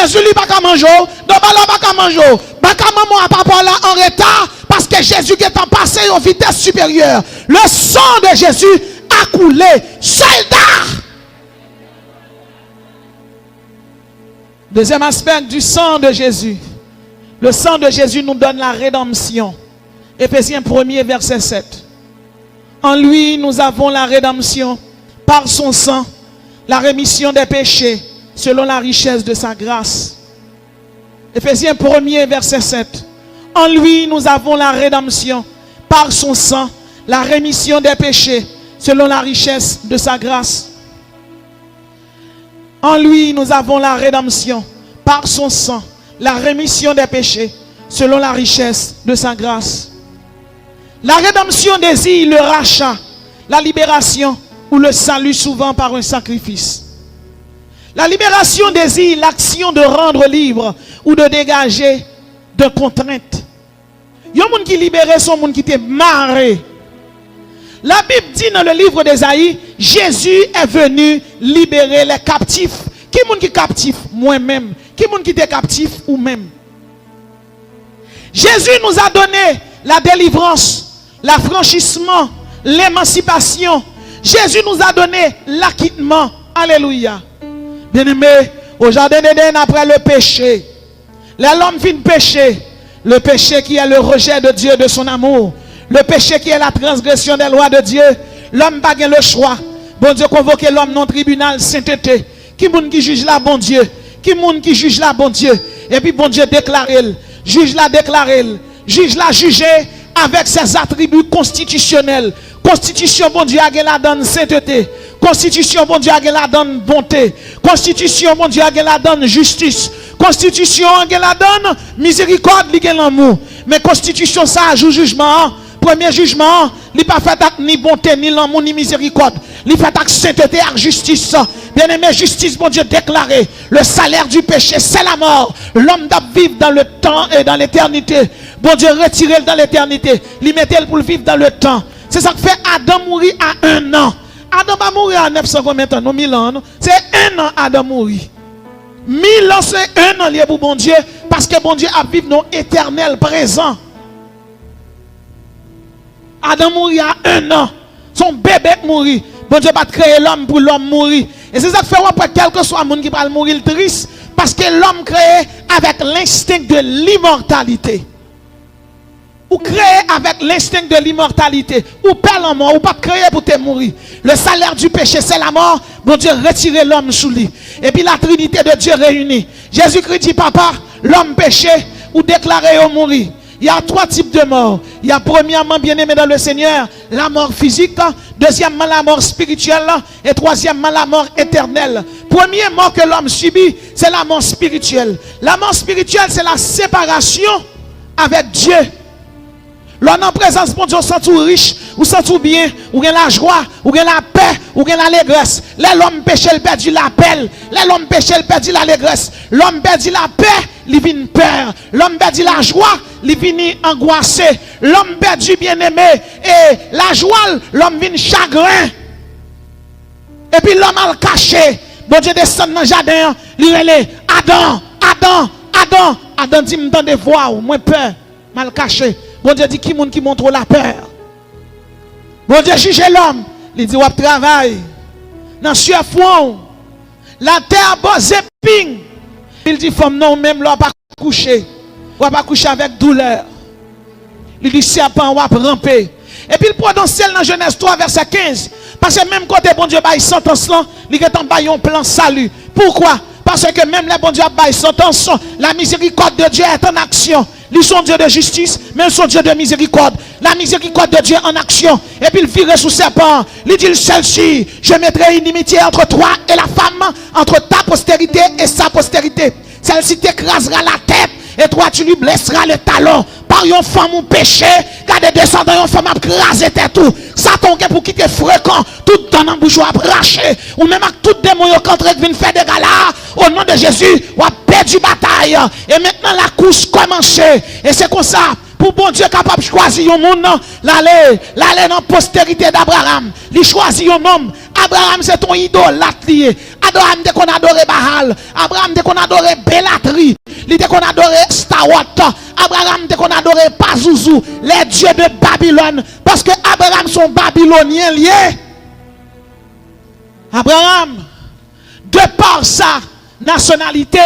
B: Ezuli pas qu'à manger. Dobala pas qu'à manger. Baka maman à papa là en retard. Parce que Jésus qui est en passé en vitesse supérieure. Le sang de Jésus a coulé. Soldat. Deuxième aspect du sang de Jésus. Le sang de Jésus nous donne la rédemption. Éphésiens 1er verset 7. En lui, nous avons la rédemption par son sang, la rémission des péchés, selon la richesse de sa grâce. Éphésiens 1er verset 7. En lui, nous avons la rédemption par son sang, la rémission des péchés, selon la richesse de sa grâce. En lui, nous avons la rédemption par son sang, la rémission des péchés, selon la richesse de sa grâce. La rédemption désigne le rachat, la libération ou le salut souvent par un sacrifice. La libération désigne l'action de rendre libre ou de dégager de contraintes. Il y a un monde qui libéré, son monde qui était marré. La Bible dit dans le livre d'Ésaïe, Jésus est venu libérer les captifs. Qui est monde qui est captif? Moi-même. Qui est monde qui est captif? Ou même. Jésus nous a donné la délivrance, l'affranchissement, l'émancipation. Jésus nous a donné l'acquittement. Alléluia. Bien-aimé, au jardin d'Éden, après le péché, l'homme fin péché, le péché qui est le rejet de Dieu, de son amour, le péché qui est la transgression des lois de Dieu, l'homme n'a pas le choix. Bon Dieu convoque l'homme dans le tribunal sainteté. Qui est qui juge là, bon Dieu? Qui est qui juge là, bon Dieu? Et puis bon Dieu déclare, juge là, déclare, juge là, jugé avec ses attributs constitutionnels. Constitution, bon Dieu, a la donne sainteté. Constitution, bon Dieu, a la donne bonté. Constitution, bon Dieu, a la donne justice. Constitution, a la donne miséricorde, li gen l'amour. Mais constitution, ça joue jugement. Premier jugement, il pas fait ni bonté, ni l'amour, ni miséricorde. Il fait avec sainteté, avec justice. Bien-aimé, justice, bon Dieu, déclaré. Le salaire du péché, c'est la mort. L'homme doit vivre dans le temps et dans l'éternité. Bon Dieu, retirez-le dans l'éternité. Lui mettez-le pour le vivre dans le temps. C'est ça que fait Adam mourir à 1 an. Adam va mourir à 900 combien de temps? Non, 1000 ans. C'est 1 an Adam mourir. 1000 ans, c'est 1 an lié pour bon Dieu. Parce que bon Dieu a vivre nos éternels présents. Adam mourit à 1 an. Son bébé mourit. Bon Dieu va créer l'homme pour l'homme mourir. Et c'est ça que fait après quel que soit le monde qui va mourir triste. Parce que l'homme créé avec l'instinct de l'immortalité. Ou créé avec l'instinct de l'immortalité. Ou pas la mort, ou pas créé pour te mourir. Le salaire du péché, c'est la mort. Bon Dieu, retirez l'homme sous lui. Et puis la Trinité de Dieu réunie. Jésus-Christ dit, papa, l'homme péché, ou déclaré au mourir. Il y a 3 types de morts. Il y a premièrement, bien-aimé dans le Seigneur, la mort physique. Deuxièmement, la mort spirituelle. Et troisièmement, la mort éternelle. Premier mort que l'homme subit, c'est la mort spirituelle. La mort spirituelle, c'est la séparation avec Dieu. L'homme en présence, bon Dieu, on sent tout riche, ou sent tout bien, ou gagne la joie, ou gagne la paix, ou gagne l'allégresse. L'homme péché, il perdit la paix. L'homme péché, il perdit l'allégresse. L'homme perdit la paix, il vient peur. L'homme perdit la joie, il vient angoissé. L'homme perdit bien-aimé, et la joie, l'homme vient chagrin. Et puis l'homme a le caché. Bon Dieu descend dans le jardin, il relève Adam, Adam, Adam. Adam dit, me donne des voix, moins peur, mal caché. Bon Dieu dit qui monde qui montre la peur. Bon Dieu juge l'homme. Il dit wap travail. Dans ce fond. La terre bosse ping. Il dit femme non même là pas coucher. Ou pas coucher avec douleur. Il dit serpent wap ramper. Et puis il prend dans ciel dans Genèse 3 verset 15. Parce que même côté bon Dieu bail sentence là, il est en bail un plan salut. Pourquoi? Parce que même les bon Dieu bail sentence, la miséricorde de Dieu est en action. Ils sont Dieu de justice, mais ils sont Dieu de miséricorde. La miséricorde de Dieu en action. Et puis il vire sous serpent. Il dit celle-ci, je mettrai une inimitié entre toi et la femme, entre ta postérité et sa postérité. Celle-ci t'écrasera la tête et toi tu lui blesseras le talon. Par une femme ou péché, garde descendant une femme à craser tout. Satan qui pour quitter fréquent, tout dans un bouchon à bracher. Ou même avec tout démon qui viennent faire des galas. Au nom de Jésus, on a perdu bataille. Et maintenant la course commence. Et c'est comme ça. Pour bon Dieu capable de choisir un monde, l'aller dans la postérité d'Abraham. Il choisit un homme. Abraham c'est ton idole. Abraham dès qu'on adorait Baal. Abraham dès qu'on adorait Bélatrie. Il dès qu'on adorait Stawat. Abraham dès qu'on adorait Pazouzou. Les dieux de Babylone. Parce que Abraham sont babyloniens liés. Abraham, de par sa nationalité,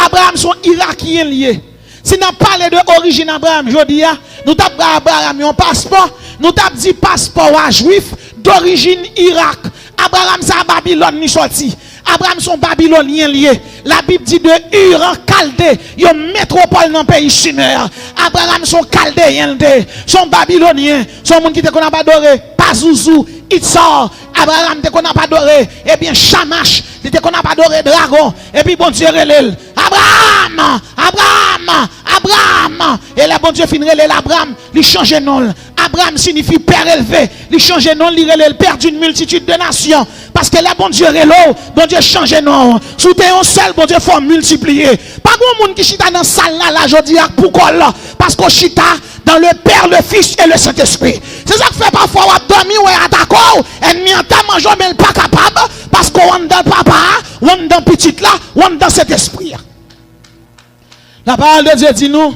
B: Abraham sont irakiens liés. Si nous parlons de l'origine Abraham, je dis, nous avons Abraham un passeport, nous avons dit passeport à juif d'origine Irak. Abraham, c'est à Babylone, ni sorti. Abraham, sont babyloniens liés. La Bible dit de Ur en Chaldée, une métropole dans le pays Sumer. Abraham, sont chaldéens, sont babyloniens, sont gens qui te connaissent pas adoré, Pazouzou, Itzor. Abraham, te connaissent pas adoré, et bien Shamash, te connaissent pas adoré dragon, et puis bon Dieu relève. Abraham, Abraham, Abraham. Et là, bon Dieu finit l'Abraham, il change de nom. Abraham signifie père élevé. Il change de nom, il est le père d'une multitude de nations. Parce que là, bon Dieu relève, bon Dieu change de nom. Sous un seul, bon Dieu faut multiplier. Pas grand monde qui chita dans la salle là, je dis pourquoi là. Parce qu'on chita dans le Père, le Fils et le Saint-Esprit. C'est ça que fait parfois, on dormir ou on d'accord, ennemi en temps manger, mais il pas capable. Parce qu'on est dans le papa, on est dans le petit là, on est dans cet esprit. La parole de Dieu dit nous,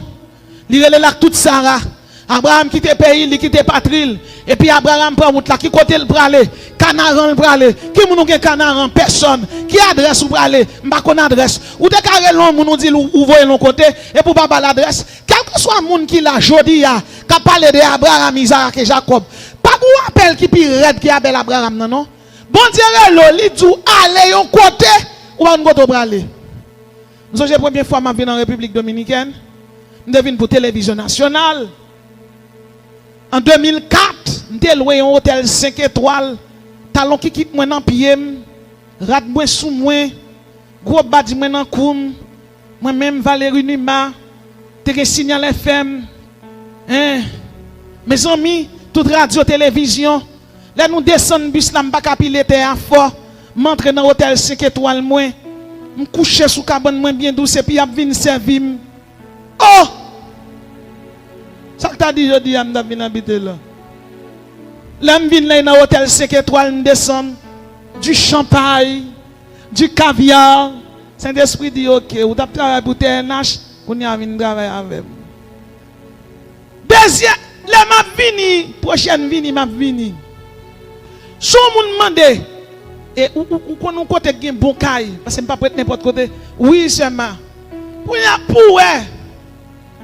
B: il est là toute Sarah. Abraham quitte le pays, il quitte patrie. Et puis Abraham prend route là, qui côté le bralé, Canaran le bralé. Qui moun gen Canaran? Personne. Qui adresse ou bralé? M'pa kon adresse. Ou de carré long moun dit ou voye l'on côté et pour pas l'adresse. Quel que soit moun qui la jodi a, qui parle de Abraham, Isaac et Jacob. Pas ou appel qui pi red qui appelle Abraham non non. Bon Dieu lo li dou aller yon côté ou pas côté bralé. Nous sommes la première fois que je viens en République Dominicaine. Je viens pour télévision nationale. En 2004, je suis loué un hôtel 5 étoiles. Talon qui quitte moi dans pied. Rat moi sous moi. Gros badi moi dans koum. Moi-même Valérie Numa. T'es signal FM. Hein? Mes amis, toute radio, télévision. Là nous descendons bus là, m'pas capiller terre fort. m'entrer dans l'hôtel 5 étoiles, moi, me coucher sous cabane, moi, bien douce, et puis, il vient servir. Oh! Ça que t'as dit, je dis, je viens habiter là. Là, je viens dans l'hôtel 5 étoiles, je descends, du champagne, du caviar. Saint-Esprit dit, ok, vous avez travaillé pour TNH, vous avez travailler avec moi. Deuxième, là, je viens, prochaine vini, je viens. Si vous me demandez, et où qu'on côté qui bon caille, parce que je ne peux pas prêter n'importe côté. Oui, c'est ma. Pour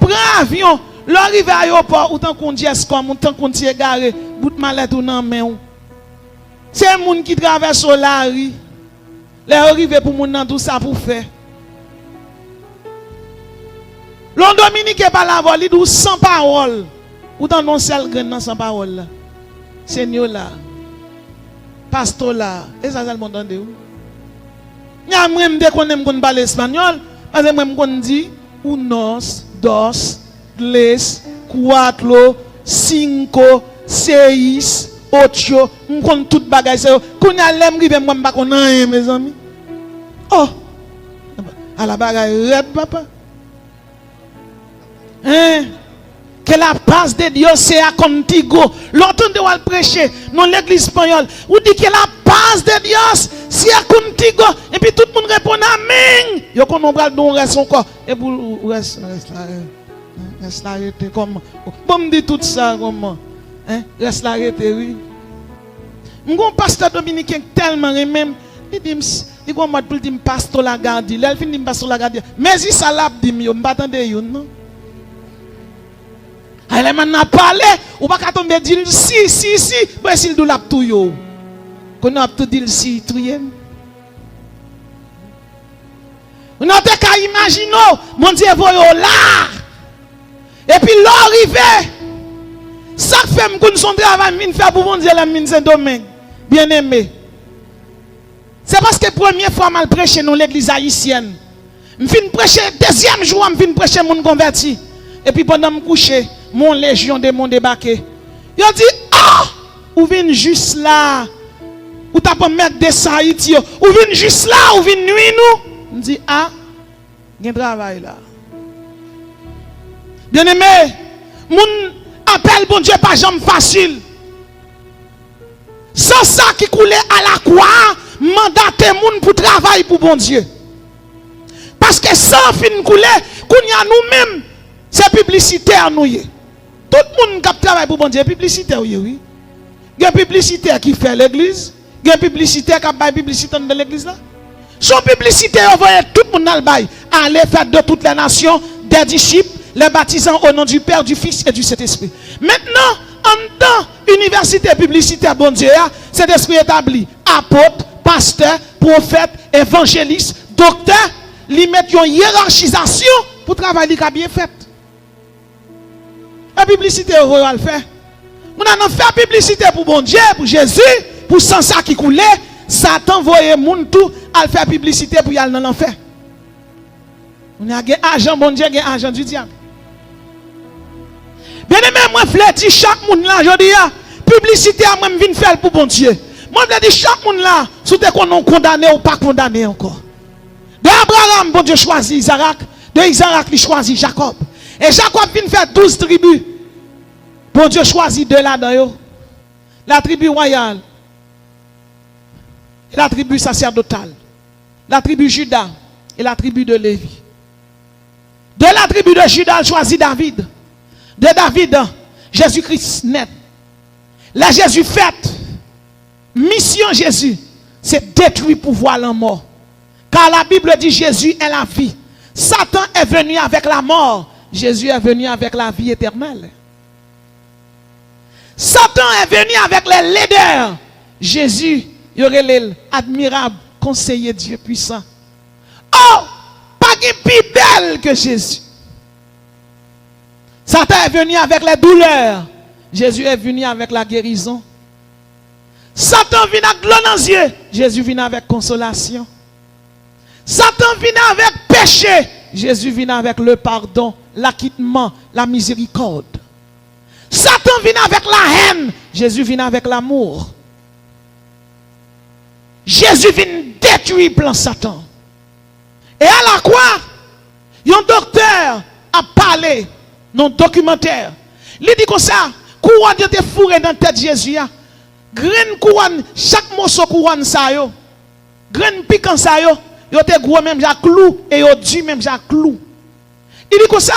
B: prends avion, l'arrive à l'aéroport, ou tant qu'on dit escom, ou tant qu'on t'y égaré, bout de mallette ou non main. C'est un monde qui traverse la rue. Les arrivés pour moun nan tout ça pour faire. L'on Dominique est pas la vol, il dit sans parole. Ou dans non seul grain sans parole là. Seigneur là. Pasteur là. Et ça le monde entendez ou? Nya moi me connais me parler espagnol, parce que moi me dit unos, dos, tres, cuatro, cinco, seis, ocho, me connais tout bagay ça. Kounya lem rive moi pas connais mes amis. Oh. À la bagay red papa. Hein? Que la paz de Dios sea contigo. L'entendez ou prêcher dans l'église espagnole. Ou dit que la paz de Dios sea contigo. Et puis tout le monde répond amen. Yo qu'on on va don reste encore. Et pour reste là comment? Bon me dit tout ça comment? Hein? Reste là oui. Mon pasteur dominicain tellement même il dit il go m'a pour dire pasteur la garde. Il fin dit pasteur la garde. Mais il ça l'a dit yo m'attendez yo non. Elle m'a parlé, ou pas qu'à tomber dire si, mais s'il doit la tout yo. Qu'on a tout dire si, trien. On a qu'à imaginer, mon Dieu, voyons là. Et puis l'arrivée, ça fait que son travail, mine faire pour mon Dieu, la mine Saint-Domingue. Bien aimé. C'est parce que première fois, mal prêché dans l'église haïtienne. Je viens prêcher, deuxième jour, je viens prêcher mon converti. Et puis pendant que je couche, mon légion de mon débarqué. Il a dit, ah, ou vient juste là. Ou t'as pas mettre des saïti. Ou vient juste là, ou vient nuit nous. Je dis, ah, il y a un travail là. Bien aimé, mon appel bon Dieu pas jamais facile. Sans ça qui coulait à la croix, mandater moun pour travailler pour bon Dieu. Parce que sans fin couler, qu'on y a nous-mêmes, c'est publicitaire nous. Tout le monde qui travaille pour bon Dieu, publicitaire oui. Il y a publicitaire qui fait l'église, il y a publicitaire qui fait publicité dans l'église là. Son publicitaire envoie tout le monde dans le bail. Allez faire de toutes les nations des disciples, les baptisant au nom du Père, du Fils et du Saint-Esprit. Maintenant, en tant université publicitaire bon Dieu, cet esprit établi, apôtre, pasteur, prophète, évangéliste, docteur, lui mettent une hiérarchisation pour travailler qui a bien fait. La publicité, on va le faire. On a fait publicité pour bon Dieu, pour Jésus, pour sans ça qui coulait. Satan voyait moun tout à faire publicité pour y aller dans l'enfer. On a un agent bon Dieu, un agent du diable. Bien aimé, moi, je dis chaque monde là, je dis, publicité à moi, je viens faire pour bon Dieu. Moi, je dis chaque monde là, si tu es condamné ou pas condamné encore. De Abraham, bon Dieu choisit Isaac. De Isaac, il choisit Jacob. Et Jacob vient faire 12 tribus. Bon Dieu choisit deux là-dedans. La tribu royale. Et la tribu sacerdotale. La tribu Juda. Et la tribu de Lévi. De la tribu de Juda, il choisit David. De David, Jésus-Christ naît. La Jésus fait. Mission Jésus, c'est détruire pouvoir la mort. Car la Bible dit Jésus est la vie. Satan est venu avec la mort. Jésus est venu avec la vie éternelle. Satan est venu avec les laideurs. Jésus, il y aurait l'admirable conseiller Dieu puissant. Oh, pas qui plus belle que Jésus. Satan est venu avec les douleurs. Jésus est venu avec la guérison. Satan vient avec l'eau dans les yeux. Jésus vient avec consolation. Satan vient avec péché. Jésus vient avec le pardon, l'acquittement, la miséricorde. Satan vient avec la haine. Jésus vient avec l'amour. Jésus vient détruire plan Satan. Et à la croix, un docteur a parlé dans un documentaire. Il dit comme ça, couronne était fourré dans la tête de Jésus. Graine couronne, chaque morceau couronne ça yo. Graine piquant ça yo, yo te gros même ja clou et yo du même ja clou. Il dit comme ça,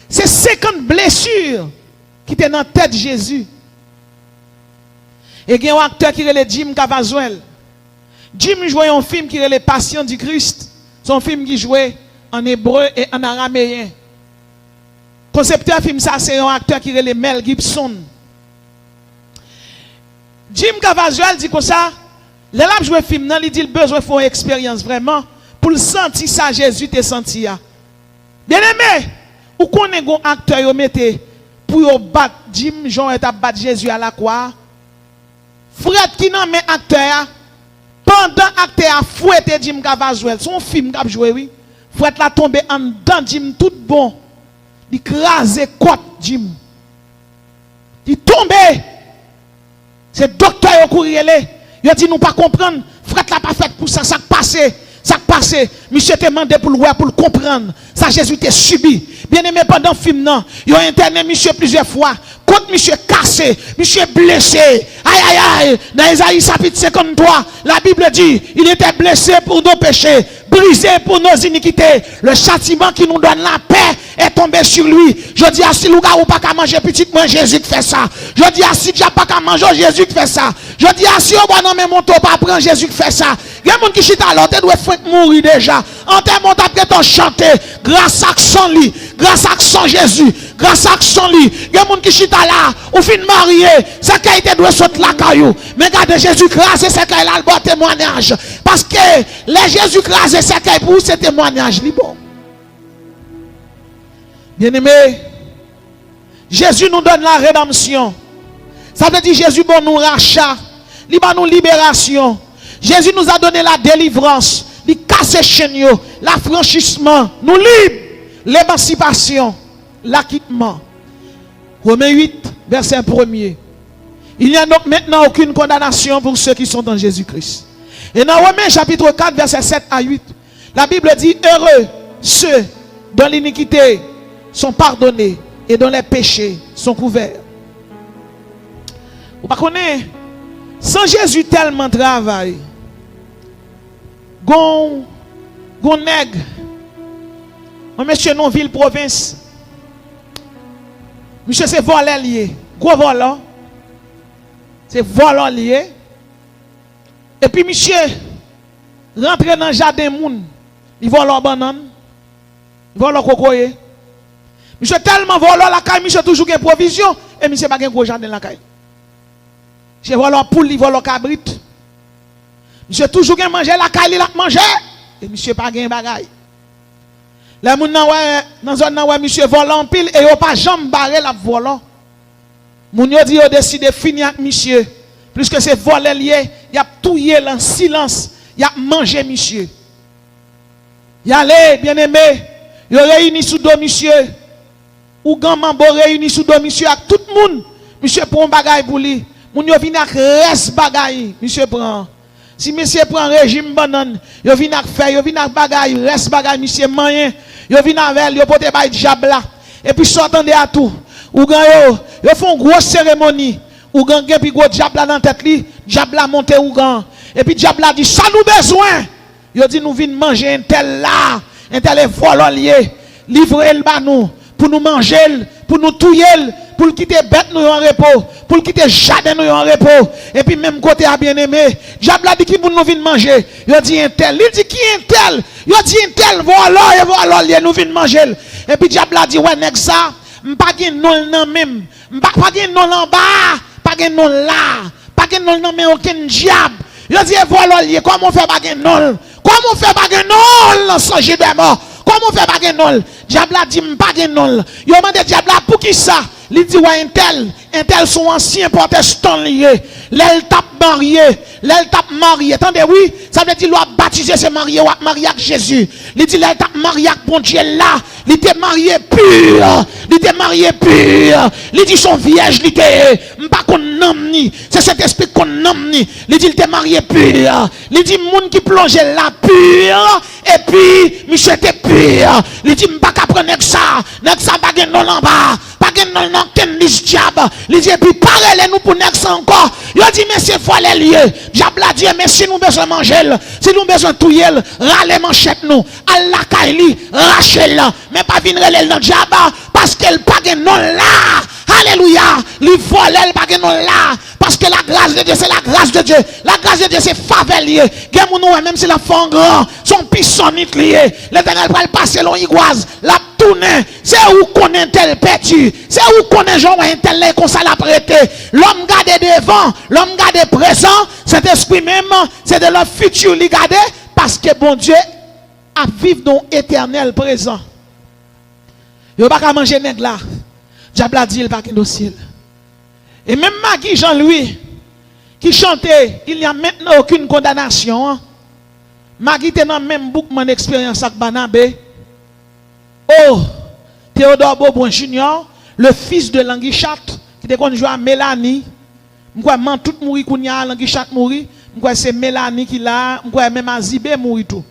B: c'est 50 blessures qui étaient dans la tête de Jésus. Et il y a un acteur qui est le Jim Cavazuel. Jim jouait un film qui est Les Passions du Christ. C'est un film qui jouait en hébreu et en araméen. Concepteur film ça, c'est un acteur qui est le Mel Gibson. Jim Cavazuel dit comme ça, les là jouer film, il dit le besoin de faire une expérience vraiment pour le sentir ça Jésus t'a senti. Bien aimé, ou qu'on est un acteur yo mette pour battre Jim Jean et battre Jésus à la croix. Frère qui n'a met acteur pendant acteur a fouetté Jim Cavazuel, son film qu'a joué oui. Frère la tombé en dedans Jim tout bon. Il crase côte Jim. Il tombe. C'est docteur au courrier. Il dit nous pas comprendre. Frère la pas fait pour ça passé. Ça passé. Monsieur te demandé pour le voir pour le comprendre. Ça Jésus t'a subi. Bien aimé pendant le film non, il a interné monsieur plusieurs fois. Quand monsieur cassé, monsieur blessé. Aïe aïe aïe. Dans Isaïe chapitre 53, la Bible dit, il était blessé pour nos péchés, brisé pour nos iniquités. Le châtiment qui nous donne la paix est tombé sur lui. Je dis à si le gars ou pas qu'à manger petit, moi Jésus qui fait ça. Je dis à si tu n'as pas qu'à manger, Jésus qui fait ça. Je dis à si on va nommer mon pas prendre, Jésus qui fait ça. Il y a des gens qui chita alors, tu dois mourir déjà. En termes après ton chanter, grâce à son lit, grâce à son Jésus, grâce à son lit. Il y a des gens qui chita là, ou fin marié, c'est qu'il était doit sauter la caillou. Mais regardez Jésus crasé, c'est qu'il a le bon témoignage. Parce que les Jésus crasé, c'est qu'il pour ce témoignage. Bon. Bien aimé, Jésus nous donne la rédemption. Ça veut dire Jésus bon nous rachat, il va nous libération. Jésus nous a donné la délivrance, il casse les chaînes, l'affranchissement, nous libre, l'émancipation, l'acquittement. Romains 8, verset 1er. Il n'y a donc maintenant aucune condamnation pour ceux qui sont dans Jésus-Christ. Et dans Romains chapitre 4, verset 7 à 8, la Bible dit, heureux ceux dont l'iniquité sont pardonnés et dont les péchés sont couverts. Vous ne connaissez pas, sans Jésus tellement travail, gon nègre, un monsieur non ville province, monsieur c'est volant lié, gros volant, c'est volant lié, et puis monsieur rentre dans le jardin moun, il vole la banane, il vole le cocoyer. Monsieur tellement volant la caille, monsieur toujours une provision, et monsieur pas un gros jardin la caille. Monsieur vole la poule, il vole le cabrit. Monsieur toujours gen manger la caille, il a mangé. Et monsieur pas gen bagaille. Les moun dans zone nan monsieur vole en pile et yo pas jamais barré la volant. Moun yo dit yo décide de finir avec monsieur. Puisque c'est volé lié, il a touillé en silence, il a mangé monsieur. Y allez bien aimé, yo réuni sous dos monsieur. Ou grand mambo réuni sous dos monsieur avec tout le monde. Monsieur prend bagaille pour lui. Moun yo vinn ak reste bagaille, monsieur prend. Si monsieur prend régime banane, yo vinn ak faire, yo vinn ak bagaille, reste bagaille monsieur moyen. Yo vinn avec yo pote bay diabla. Et puis s'entendez à tout. Ou grand yo font grosse cérémonie. Ou grand gen puis gros diabla dans tête li, diabla monte ou grand. Et puis diabla dit ça nous besoin. Yo dit nous vinn manger un tel là, un tel volant lié, livrer le ba nous pour nous manger, pour nous touyer, pour le quitter bête nous en repos, pour le quitter jardin nous en repos. Et puis même côté à bien aimé, diable dit qui pour nous venir manger. Il dit un tel, il dit qui un tel, il dit un tel voilà et voilà nous venir manger. Et puis diable dit ouais nèg ça, m'pa gen non nan même, m'pa gen non en bas, pas gen non là, pas gen non nan mais aucun diable. Il dit voilà lié, comment on fait pas gen non? Comment on fait pas gen non sans de mort? Comment on fait pas gen non? Diable dit m'pa gen non. Yo demande diable pour qui ça? Il dit ouais un tel sont anciens protestants liés. L'elle tape marié. Attendez oui, ça veut dire qu'il a baptisé se marié ou marié avec Jésus. Il dit l'elle tape marié avec bon Dieu là. Il était marié pur. Il était marié pur. Il dit son vierge, il était pas qu'on nomme ni. C'est cet esprit qu'on nomme ni. Il dit, il t'est marié pur. Il dit, moun qui plongeait là pur. Et puis, monsieur était pur. Il dit, m'pas qu'à prendre ça. Nèg ça pas gen non en bas. Pas gen non non ken lis diable. Il dit, et puis, parlez nous pour nèg ça encore. Il dit, monsieur, faut les lieux. Diable a dit, mais si nous besoin manger, si nous besoin touyer, râler manchette nous. Allah kaili, rachel. Mais pas venir les dans diable. Parce qu'elle pas gen non là. Alléluia. Il vole, elle pas gen non là. Parce que la grâce de Dieu, c'est la grâce de Dieu. La grâce de Dieu, c'est favelier. Même si la font grand, son pisson nit lié. L'éternel va le passer long iguaz. La tourne. C'est où qu'on est tel petit. C'est où qu'on est Jean un tel qu'on ça l'a prêté. L'homme garde devant, l'homme garde présent. Cet esprit même, c'est de leur futur li garde. Parce que bon Dieu a vivre dans éternel présent. Il va pas manger nèg là. Diable a dit il pas dans ciel. Et même Magui Jean-Louis, qui chantait, il n'y a maintenant aucune condamnation. Magui était dans le même bouc mon expérience avec Banabé. Oh, Théodore Bobon Junior, le fils de Languichat, qui était connu à Mélanie. Je crois que tout mourir qu'on y a Languichat mourir. Je crois que c'est Mélanie qui l'a. Je crois même Azibé mourir tout.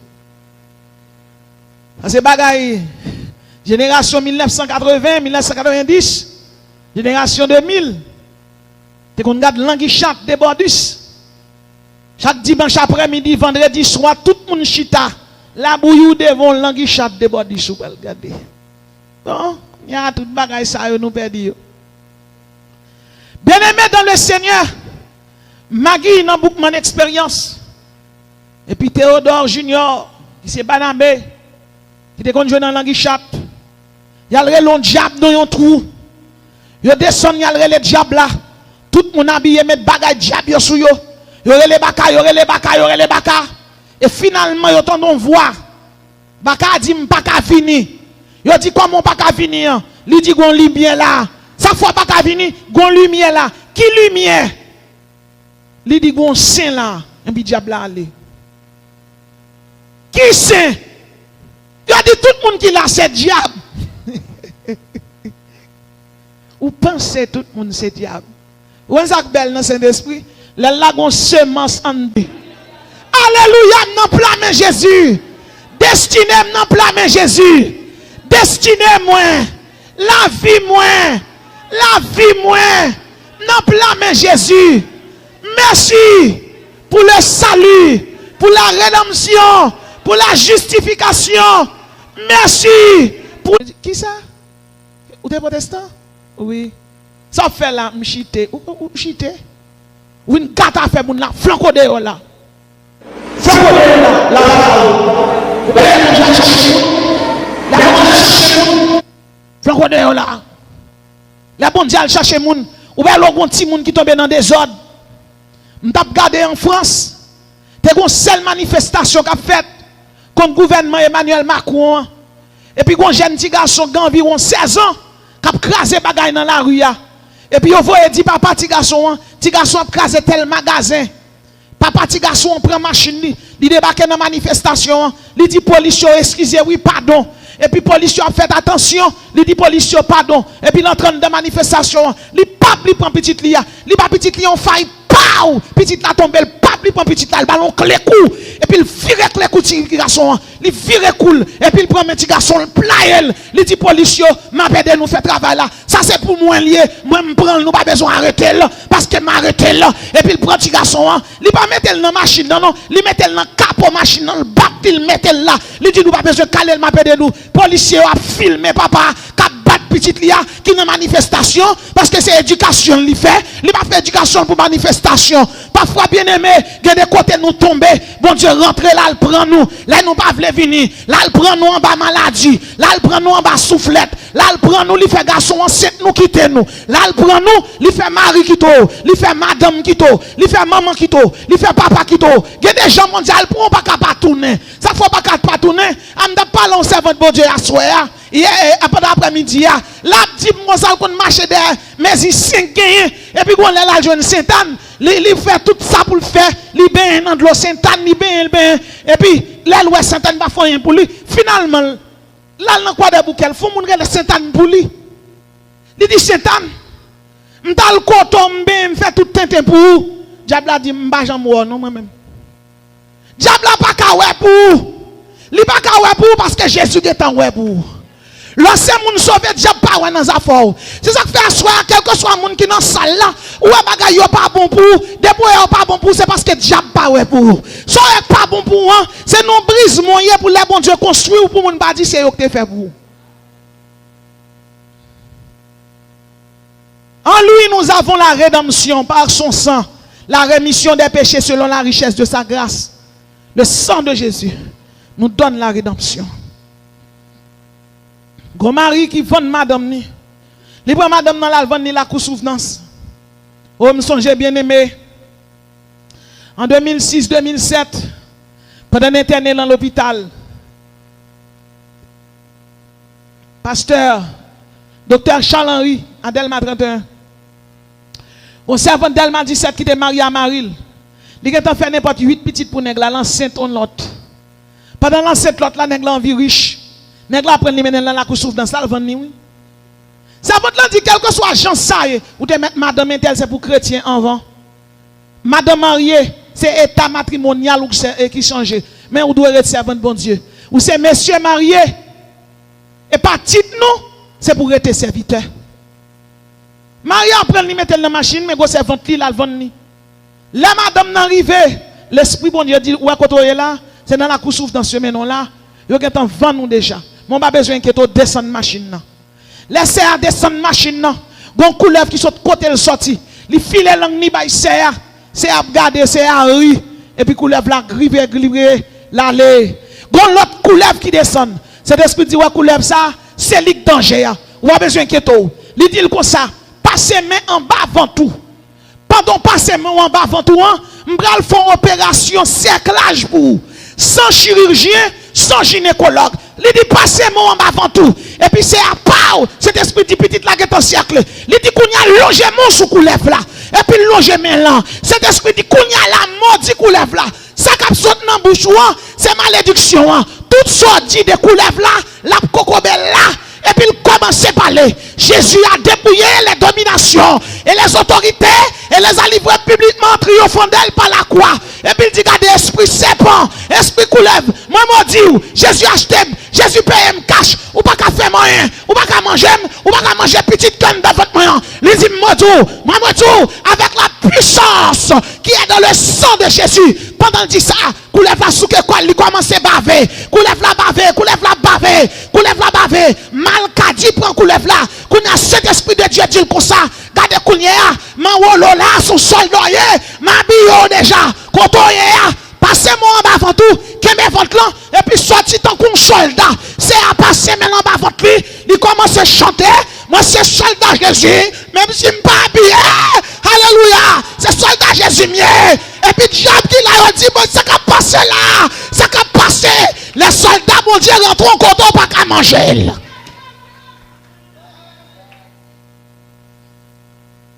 B: C'est bagaille. Génération 1980, 1990, génération 2000. Et qu'on regarde Languichat de Bordus. Chaque dimanche après-midi, vendredi soir, tout le monde chita. La bouillou devant Languichat de Bordus. Vous pouvez regarder. Bon, il y a tout bagaille ça, nous perdons. Bien-aimé dans le Seigneur, Magui n'a beaucoup d'expérience. Et puis Théodore Junior, qui s'est Banabé, qui était connu dans Languichat. Il y a le long diable dans un trou. Il descend, il y a le diable là. Tout le monde habillé met bagay diable sur yo. Yo les baka, yo les baka, yo les baka. Et finalement, yo tendon voix. Baka dit m'pa ka fini. Yo dit comment pas ka fini? Li dit gon lumière là. Ça fois pas ka fini, gon lumière là. Qui lumière? Li dit gon saint là. Et puis diable là aller. Qui saint? Yo dit tout le monde qui là c'est diable. Ou pensez tout le monde c'est diable? Ou est-ce belle dans Saint-Esprit? La lagon semence en deux. Alléluia, non blâme Jésus. Destiné non blâme Jésus. Destiné moi. La vie moi. La vie moi. Non blâme Jésus. Merci pour le salut, pour la rédemption, pour la justification. Merci pour... Qui ça? Ou des protestants? Oui. Ça fait là, m'chité. Ou chité? Ou une gâte à faire, moun la flanco de yo là. Flanco de yo là. Flanco de yo là. La bon Dieu cherche moun. Ou bien l'on petit moun qui tombe dans des ordres. M'tap gardé en France. T'es une seule manifestation qu'a fait contre le gouvernement Emmanuel Macron. Et puis un jeune petit garçon d'environ 16 ans qui a crasé bagay dans la rue. Et puis, vous voyez, dit papa, petit garçon a crasé tel magasin. Papa, petit garçon, prend machine, il débarque dans la manifestation. Il dit, police, excusez, oui, pardon. Et puis, police a fait attention. Il dit, police, pardon. Et puis, l'entrée de la manifestation, il prend petit lia. Il pas petit lia, on faille, pow! Petit la tombe, le pape, il prend petit la, le ballon, clé coup. Et puis, il vire clé coup, petit garçon. Il vire cool. Et puis, il prend petit garçon, le plaïel. Il dit, police, m'a pédé, nous fait travail là. Ça, c'est pour moi lié. Moi, je prends, nous pas besoin d'arrêter là. Parce que m'arrêter là. Et puis, il prend petit garçon, il pas mettre dans la machine, non. Il met dans le capot machine, dans le bac, il met là. Il dit, nous pas besoin de caler, m'a pédé nous. Policier a filmé, papa, petite lia qui dans manifestation parce que c'est éducation li fait, il pas fait éducation pour manifestation. Parfois bien aimé, il y a des côtés nous tomber, bon Dieu rentre là, il prend nous, là nous pas vle venir, là il prend nous en bas maladie, là il prend nous en bas soufflette, là il prend nous, il fait garçon enceinte nous quitter nous, là il prend nous, il fait mari quitter, il fait madame quitter, il fait maman quitter, il fait papa quitter. Il y a des gens mondial pour pas capable tourner. Ça faut pas capable tourner. On n'a pas lancé votre bon Dieu à soir. Hier après-midi là dit moi ça qu'on marcher derrière mais il 5 gagné et puis on là joindre Saint-Anne il fait tout ça pour le faire il ben dans de l'eau Saint-Anne il ben et puis là l'ouest Saint-Anne va faire rien pour lui finalement là dans quoi de bouquet faut moun relè Saint-Anne pour lui il dit Saint-Anne M'tal kotombe, m'fait tout tintin pour vous. Diable a dit m'ba jamou non moi-même. Diable a pas ka ouais pour. Li pas ka ouais pour parce que Jésus est en ouais pour. Lorsque moun sauvé diable pas ouais dans affaire. C'est ça que fait soir quel que soit moun qui dans salle là ou bagay yo pas bon pour, depuis yo pas bon pour c'est parce que diable pas ouais pour. So pas bon pour hein, c'est non brise moyen pour les bon Dieu construire ou pour moun pas dire c'est yo que te fait pour. En lui nous avons la rédemption par son sang, la rémission des péchés selon la richesse de sa grâce. Le sang de Jésus nous donne la rédemption. Gros mari qui vend madame ni. Li prend madame dans la vendre ni la coup souvenance. Oh me songe bien aimé. En 2006-2007 pendant interné dans l'hôpital. Pasteur Docteur Charles-Henri à Delma 31. On servant Delma 17 qui était marié à Maril. Il a fait n'importe 8 petites pour nègre l'enceinte on l'autre. Pendant l'enceinte l'autre la nègre envie riche. Nègre prend li menen la couche dans ça vendre ni oui. Ça votre là dit quel que soit chance ça ou te mettre madame intel c'est pour chrétien en vent. Madame mariée c'est état matrimonial ou qui change. Mais ou doit être servante bon Dieu. Ou c'est monsieur marié et pas titre non, c'est pour être serviteur. Marie apprend li mettre dans la machine mais go servante li la vendre ni. La madame n'arrive, l'esprit bon Dieu dit où est côté là, c'est dans la couche dans ce menon là, yo gen tan vend nous déjà. Mon pas besoin que tu descende machine là. Laissez à descendre machine là. Gon couleuvre qui saute côté le sorti. Li file langue ni bay c'est à regarder c'est à rire et puis couleuvre la griver l'aller. Gon l'autre couleuvre qui descend. Cet esprit dit ouais couleuvre ça, c'est lik danger ya. Ou pas besoin que tu. Li dit comme ça, passez main en bas avant tout. Pendant passer main en bas avant tout, m'bral font opération cerclage pour sans chirurgien, sans gynécologue. Il dit passer mon en bas avant tout. Et puis c'est à part, cet esprit dit petit là qui est en cercle. Il dit qu'on y a logé mon sous couleuvre là. Et puis logé mes là. Cet esprit dit qu'on y a la mort dit couleuvre là. Ça qui saute dans bouche c'est malédiction. Tout ça dit de couleuvre là, la cocobelle là. Et puis il commence à parler. Jésus a dépouillé les dominations et les autorités et les a livrés publiquement triomphant d'elle par la croix. Et puis il dit, regardez, esprit serpent, esprit couleuvre, moi me dis, Jésus achète, Jésus paye, me cache, ou pas qu'à faire moyen, ou pas qu'à manger, ou pas qu'à manger petite canne dans votre moyen. Il dit, moi me dis, avec la puissance qui est dans le sang de Jésus, pendant qu'il dit ça, couleuvre la souke quoi, il commence à baver, couleuvre la baver, couleuvre la baver, couleuvre la baver, mal qu'a dit prend couleuvre là, qu'on a cet esprit de Dieu dit comme ça, gardez kounya, man wolo là, son soldat, ma bio déjà, kotoye, passez-moi en bas avant tout, qu'aimez votre là, et puis sorti tant qu'on soldat, c'est à passer maintenant en bas avant lui, il commence à chanter, moi c'est soldat Jésus, même si je ne suis pas habillé, alléluia, c'est soldat Jésus mieux, et puis diable qui l'a dit, bon, ça qu'a passé là, ça qu'a passé, les soldats, mon Dieu, rentrent en coton, pas qu'à manger.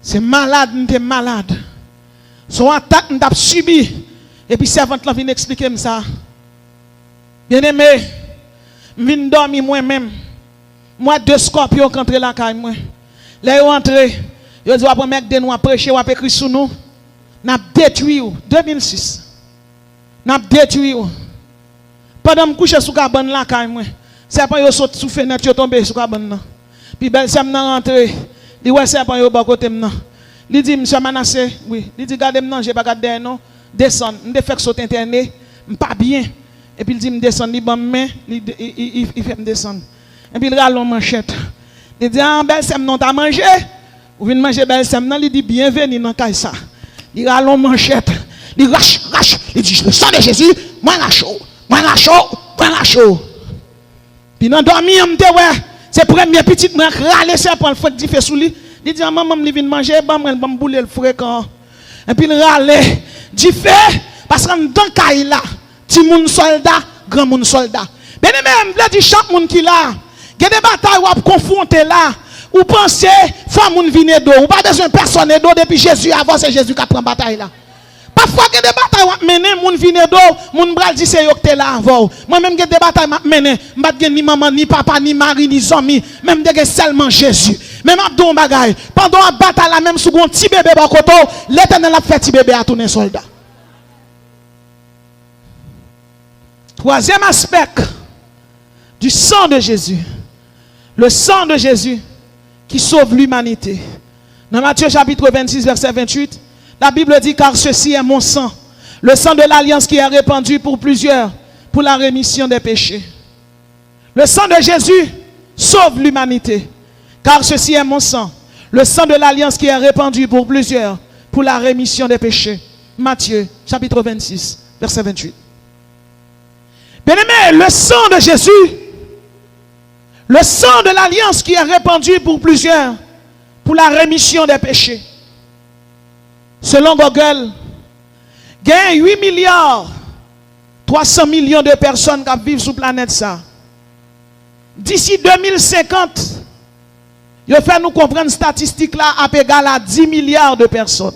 B: C'est malade, nous sommes malades. Son attaque, nous avons subi. Et puis, servante là vient expliquer ça. Bien aimé, je viens dormir moi-même. Moi, 2 scorpions qui entrent la caille. Là, ils rentrent. Ils disent, après, mec, de nous prêcher, ou écrire sur nous. Nous avons détruit. 2006. Nous avons détruit. Pendant que je couche sous la cabane la caille, c'est pas yo saute sous fenêtre, yo tombe sous la cabane. Puis, belle, c'est rentré. Il dit, ouais, c'est pas yo bas côté maintenant. Il dit, monsieur menacé, oui. Il dit, gardez moi, j'ai pas gardé non. Descend, je fait sauter interné, pas bien. Et puis il dit, me descend, il main, il fait me descendre. Et puis il râle en manchette. Il dit, ah, belle sem non t'as mangé. Ou vient manger belle sem non, il dit, bienvenue dans Kaïsa. Il râle en manchette. Il rache. Il dit, le sang de Jésus, moi la chaud. Puis dans dormi, on me dit, ouais, c'est première petite moi râler, c'est pour le fait qu'il fait sous lui. Il dit, maman, il vient manger, il va bouler le fréquent. Et puis il râle. Dit fait, parce que dans le cas là, petit moun soldat, grand moun soldat. Bien même, je dis chaque monde qui là, il y a des batailles où on confronte là, ou pensez, faut moun vine d'eau, ou pas besoin de personne d'eau depuis Jésus, avant c'est Jésus qui prend bataille là. Parfois, il y a des batailles où on mène, moun vine d'eau, moun bral dit c'est yo qui là avant. Moi-même, il y a des batailles où on mène, je ne ni maman, ni papa, ni mari, ni amis, même de seulement Jésus. Mais m'abdon bagay, pendant la bataille la même sous un petit bébé par côté, l'Éternel a fait petit bébé à tourner soldat. Troisième aspect du sang de Jésus. Le sang de Jésus qui sauve l'humanité. Dans Matthieu chapitre 26 verset 28, la Bible dit car ceci est mon sang, le sang de l'alliance qui est répandu pour plusieurs, pour la rémission des péchés. Le sang de Jésus sauve l'humanité. Car ceci est mon sang, le sang de l'alliance qui est répandu pour plusieurs, pour la rémission des péchés. Matthieu, chapitre 26, verset 28. Bien-aimé, le sang de Jésus, le sang de l'alliance qui est répandu pour plusieurs, pour la rémission des péchés. Selon Google, il y a 8 milliards 300 millions de personnes qui vivent sur la planète ça. D'ici 2050, il fait nous comprendre statistique là à égal à 10 milliards de personnes.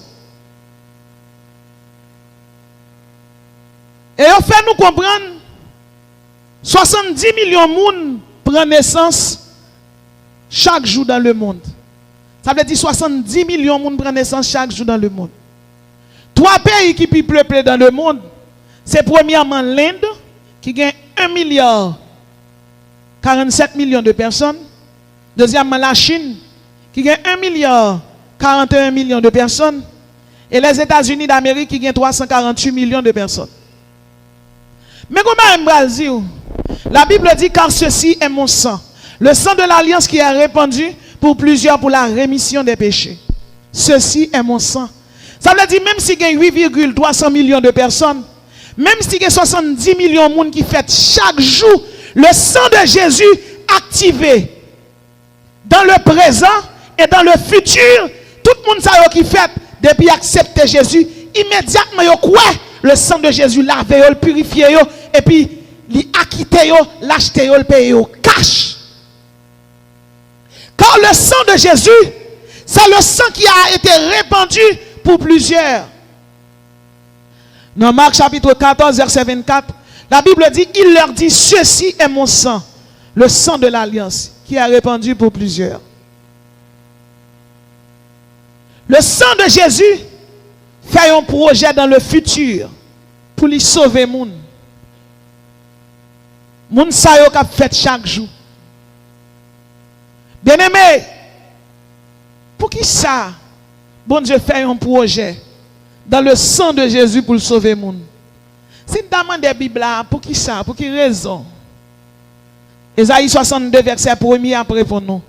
B: Et il fait nous comprendre 70 millions de monde prennent naissance chaque jour dans le monde. Ça veut dire 70 millions de monde prennent naissance chaque jour dans le monde. 3 pays qui sont peuplés dans le monde, c'est premièrement l'Inde qui gagne 1 milliard 47 millions de personnes. Deuxièmement, la Chine, qui gagne 1 milliard 41 millions de personnes. Et les États-Unis d'Amérique, qui gagnent 348 millions de personnes. Mais comment Brésil? La Bible dit, car ceci est mon sang. Le sang de l'alliance qui est répandu pour plusieurs pour la rémission des péchés. Ceci est mon sang. Ça veut dire, même s'il y a 8,300 millions de personnes, même s'il y a 70 millions de monde qui fêtent chaque jour, le sang de Jésus activé dans le présent et dans le futur, tout le monde qui fait depuis accepter Jésus, immédiatement le sang de Jésus lavé, le purifié et puis il acquitté, l'acheté, le payé cash. Car le sang de Jésus, c'est le sang qui a été répandu pour plusieurs. Dans Marc chapitre 14 verset 24, la Bible dit, il leur dit, ceci est mon sang, le sang de l'alliance qui est répandu pour plusieurs. Le sang de Jésus fait un projet dans le futur pour lui sauver moun. Moun sa yo k'ap fait chaque jour. Bien-aimé, pour qui ça? Bon Dieu fait un projet dans le sang de Jésus pour le sauver moun. Si nous demandons la Bible là, pour qui ça? Pour quelle raison? Ésaïe 62 verset 1er après pour nous.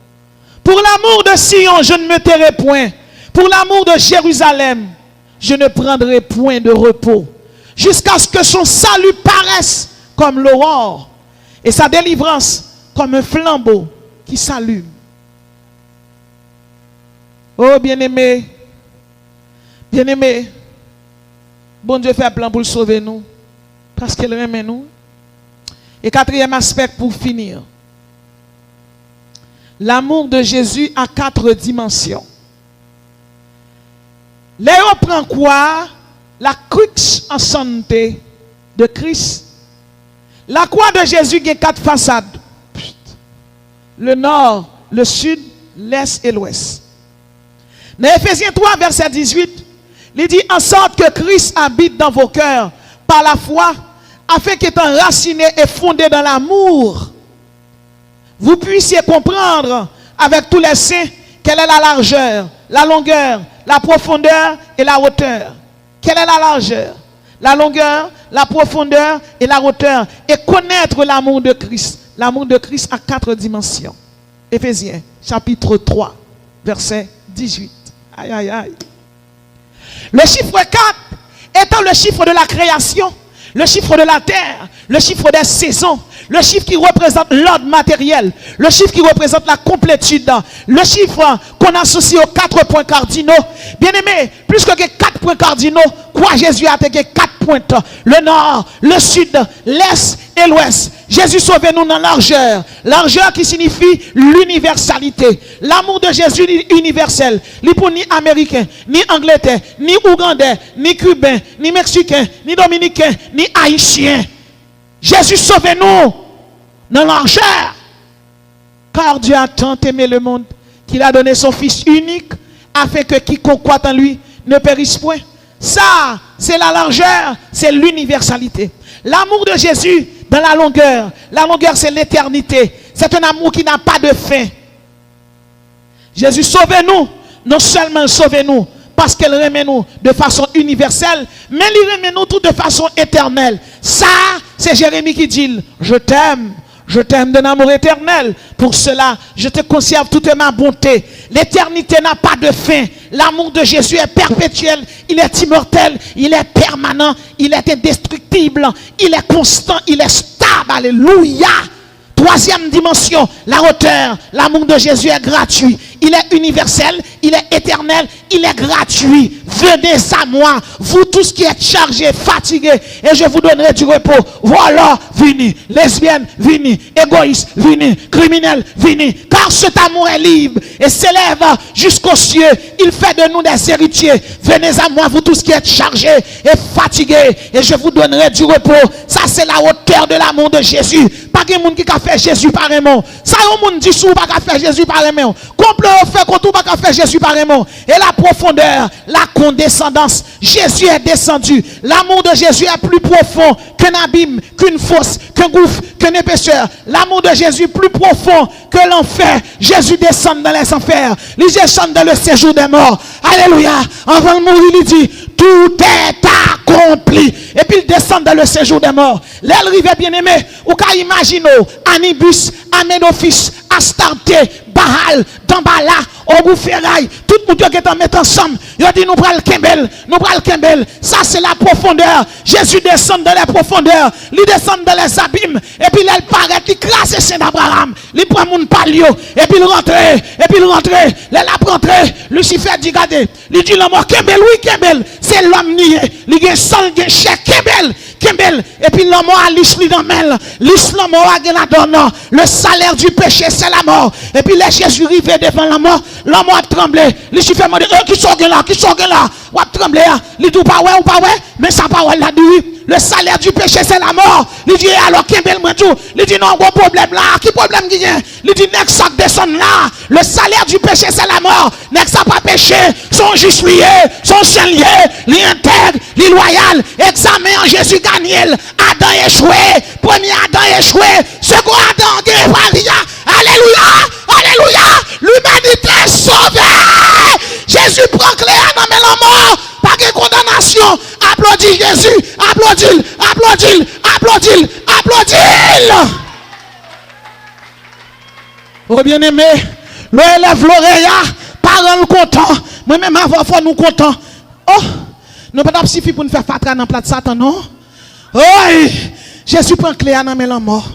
B: Pour l'amour de Sion, je ne me tairai point. Pour l'amour de Jérusalem, je ne prendrai point de repos. Jusqu'à ce que son salut paraisse comme l'aurore et sa délivrance comme un flambeau qui s'allume. Oh bien-aimé, bien-aimé, bon Dieu fait plan pour le sauver nous, parce qu'il aime nous. Et quatrième aspect pour finir, l'amour de Jésus a 4 dimensions. Léo prend quoi? La crux en santé de Christ. La croix de Jésus a 4 façades. Le nord, le sud, l'est et l'ouest. Dans Ephésiens 3, verset 18, il dit en sorte que Christ habite dans vos cœurs par la foi, afin qu'étant raciné et fondé dans l'amour, vous puissiez comprendre avec tous les saints quelle est la largeur, la longueur, la profondeur et la hauteur. Quelle est la largeur, la longueur, la profondeur et la hauteur. Et connaître l'amour de Christ. L'amour de Christ a 4 dimensions. Éphésiens chapitre 3, verset 18. Aïe, aïe, aïe. Le chiffre 4 étant le chiffre de la création, le chiffre de la terre, le chiffre des saisons, le chiffre qui représente l'ordre matériel, le chiffre qui représente la complétude, le chiffre qu'on associe aux 4 points cardinaux. Bien aimé, plus que 4 points cardinaux, quoi Jésus a été 4 pointes, le nord, le sud, l'est et l'ouest. Jésus sauve nous dans largeur. Largeur qui signifie l'universalité. L'amour de Jésus est universel. Il n'est pour ni américain, ni anglais, ni ougandais, ni cubain, ni mexicain, ni dominicain, ni haïtien. Jésus sauve nous dans largeur. Car Dieu a tant aimé le monde qu'il a donné son Fils unique, afin que quiconque croit en lui ne périsse point. Ça, c'est la largeur, c'est l'universalité. L'amour de Jésus dans la longueur c'est l'éternité. C'est un amour qui n'a pas de fin. Jésus sauve-nous, non seulement sauve-nous, parce qu'elle remet nous de façon universelle, mais il remet nous tout de façon éternelle. Ça, c'est Jérémie qui dit, je t'aime d'un amour éternel. Pour cela, je te conserve toute ma bonté. L'éternité n'a pas de fin. L'amour de Jésus est perpétuel, il est immortel, il est permanent, il est indestructible, il est constant, il est stable. Alléluia. Troisième dimension, la hauteur. L'amour de Jésus est gratuit. Il est universel, il est éternel, il est gratuit. Venez à moi, vous tous qui êtes chargés, fatigués, et je vous donnerai du repos. Voilà, venez. Lesbiennes, venez. Égoïstes, venez. Criminels, venez. Car cet amour est libre et s'élève jusqu'aux cieux. Il fait de nous des héritiers. Venez à moi, vous tous qui êtes chargés et fatigués, et je vous donnerai du repos. Ça, c'est la hauteur de l'amour de Jésus. Pas de monde qui a fait Jésus pareillement. Ça, on monde dit sous pas faire Jésus pareillement. Complot fait contre pas faire Jésus pareillement. Et la profondeur, la condescendance. Jésus est descendu. L'amour de Jésus est plus profond qu'un abîme, qu'une fosse, qu'un gouffre, qu'une épaisseur. L'amour de Jésus est plus profond que l'enfer. Jésus descend dans les enfers. Il descend dans le séjour des morts. Alléluia. Avant de mourir, il dit, tout est accompli. Et puis il descend dans le séjour des morts. L'aile rive bien aimé. Ou qu'à imaginer Anibus, Aménophis, Astarté, Baal, Dambala, Ogouferraï, tout le monde qui est en mettant ensemble. Il dit nous prenons le Kembel. Ça c'est la profondeur. Jésus descend dans les profondeurs. Il descend dans les abîmes. Et puis il paraît, il crasse Saint Abraham. Il prend mon palio. Et puis il rentre. Il a rentré. Lucifer dit regardez. Il dit l'homme Kembel, oui Kembel. C'est l'homme nié. Il a sang, il a chair Kembel. Et puis l'homme a l'islam dans main. L'islam a la donne. Le salaire du péché c'est la mort. Et puis les Jésus arrivé devant la mort. L'homme a tremblé. Lucifer m'a dit qui sont là. Ou a tremblé. Il dit pas ouais ou pas ouais. Mais sa parole l'a dit. Le salaire du péché c'est la mort. Il dit alors Kembel moi tout. Il dit non gros problème là. Qui problème qui vient? Il dit next ça descend là. Le salaire du péché c'est la mort. Next ça pas péché. Son juste lié, son saint lié, li intègre, li loyal. Examen en Jésus gagné. Adam échoué. Premier Adam échoué. Second Adam guéri. Alléluia. L'humanité est sauvée. Jésus prend clé à nommer la mort. Pas de condamnation. Applaudis Jésus. Applaudis. Oh bien-aimé, l'élève l'oreille, parole content. Moi-même avant, faut nous content. Oh, nous pas suffi pour nous faire fatra dans plat de Satan, non? Oh, Jésus prend clé à nommer la mort.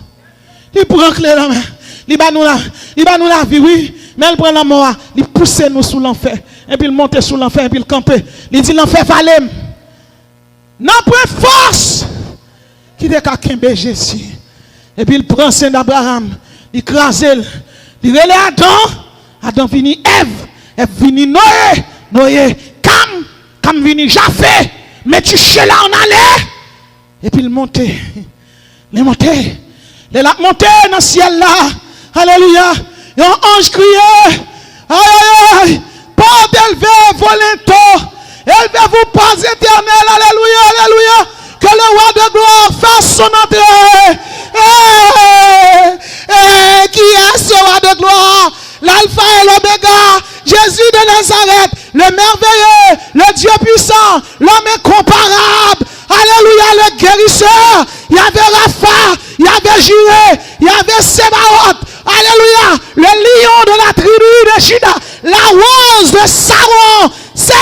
B: Il prend clé à la main. Il va nous la vie, oui. Mais il prend la mort, il pousse nous sous l'enfer. Et puis il monte sous l'enfer, et puis il campe. Il dit l'enfer valait. Non, point force. Qui est qu'à Kembe Jésus. Et puis il prend Saint Abraham. Il crase. Il relève Adam vini Ève vini Noé. Cam vini Japheth. Mais tu sais là on allait. Et puis il monte. Il a monté dans le ciel là. Alléluia. Et un ange criait. Aïe. Porte élevée, volonté. Élevez-vous pas éternel. Alléluia. Que le roi de gloire fasse son entrée. Qui est ce roi de gloire? L'alpha et l'oméga. Jésus de Nazareth. Le merveilleux. Le Dieu puissant. L'homme incomparable. Alléluia, le guérisseur. Il y avait Rapha. Il y avait Jireh. Il y avait Sébaoth. Alléluia. Le lion de la tribu de Juda. La rose de Saron. C'est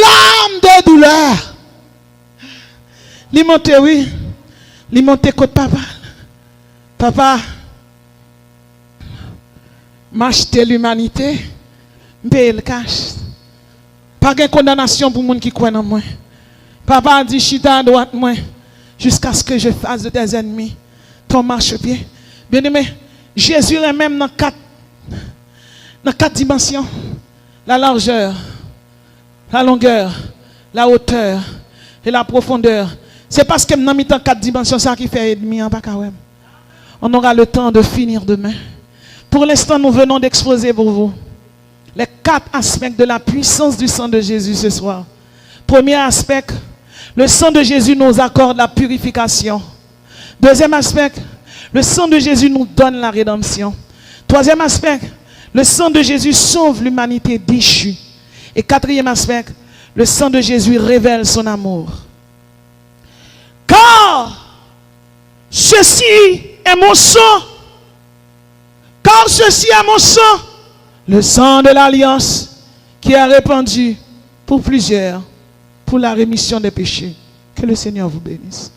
B: l'homme de douleur. Limonté, oui. Limonté côté papa. Papa, m'acheter l'humanité, payer le cash. Pas de condamnation pour les gens qui croient en moi. Papa dit, chita à droite moi, jusqu'à ce que je fasse de tes ennemis ton marchepied. Bien aimé, Jésus est même dans quatre dimensions. La largeur, la longueur, la hauteur et la profondeur. C'est parce que nous mis dans quatre dimensions ça qui fait ennemi en bas. On aura le temps de finir demain. Pour l'instant, nous venons d'exposer pour vous les 4 aspects de la puissance du sang de Jésus ce soir. Premier aspect, le sang de Jésus nous accorde la purification. Deuxième aspect, le sang de Jésus nous donne la rédemption. Troisième aspect, le sang de Jésus sauve l'humanité déchue. Et quatrième aspect, le sang de Jésus révèle son amour. Car ceci est mon sang. Car ceci est mon sang. Le sang de l'alliance qui est répandu pour plusieurs, pour la rémission des péchés. Que le Seigneur vous bénisse.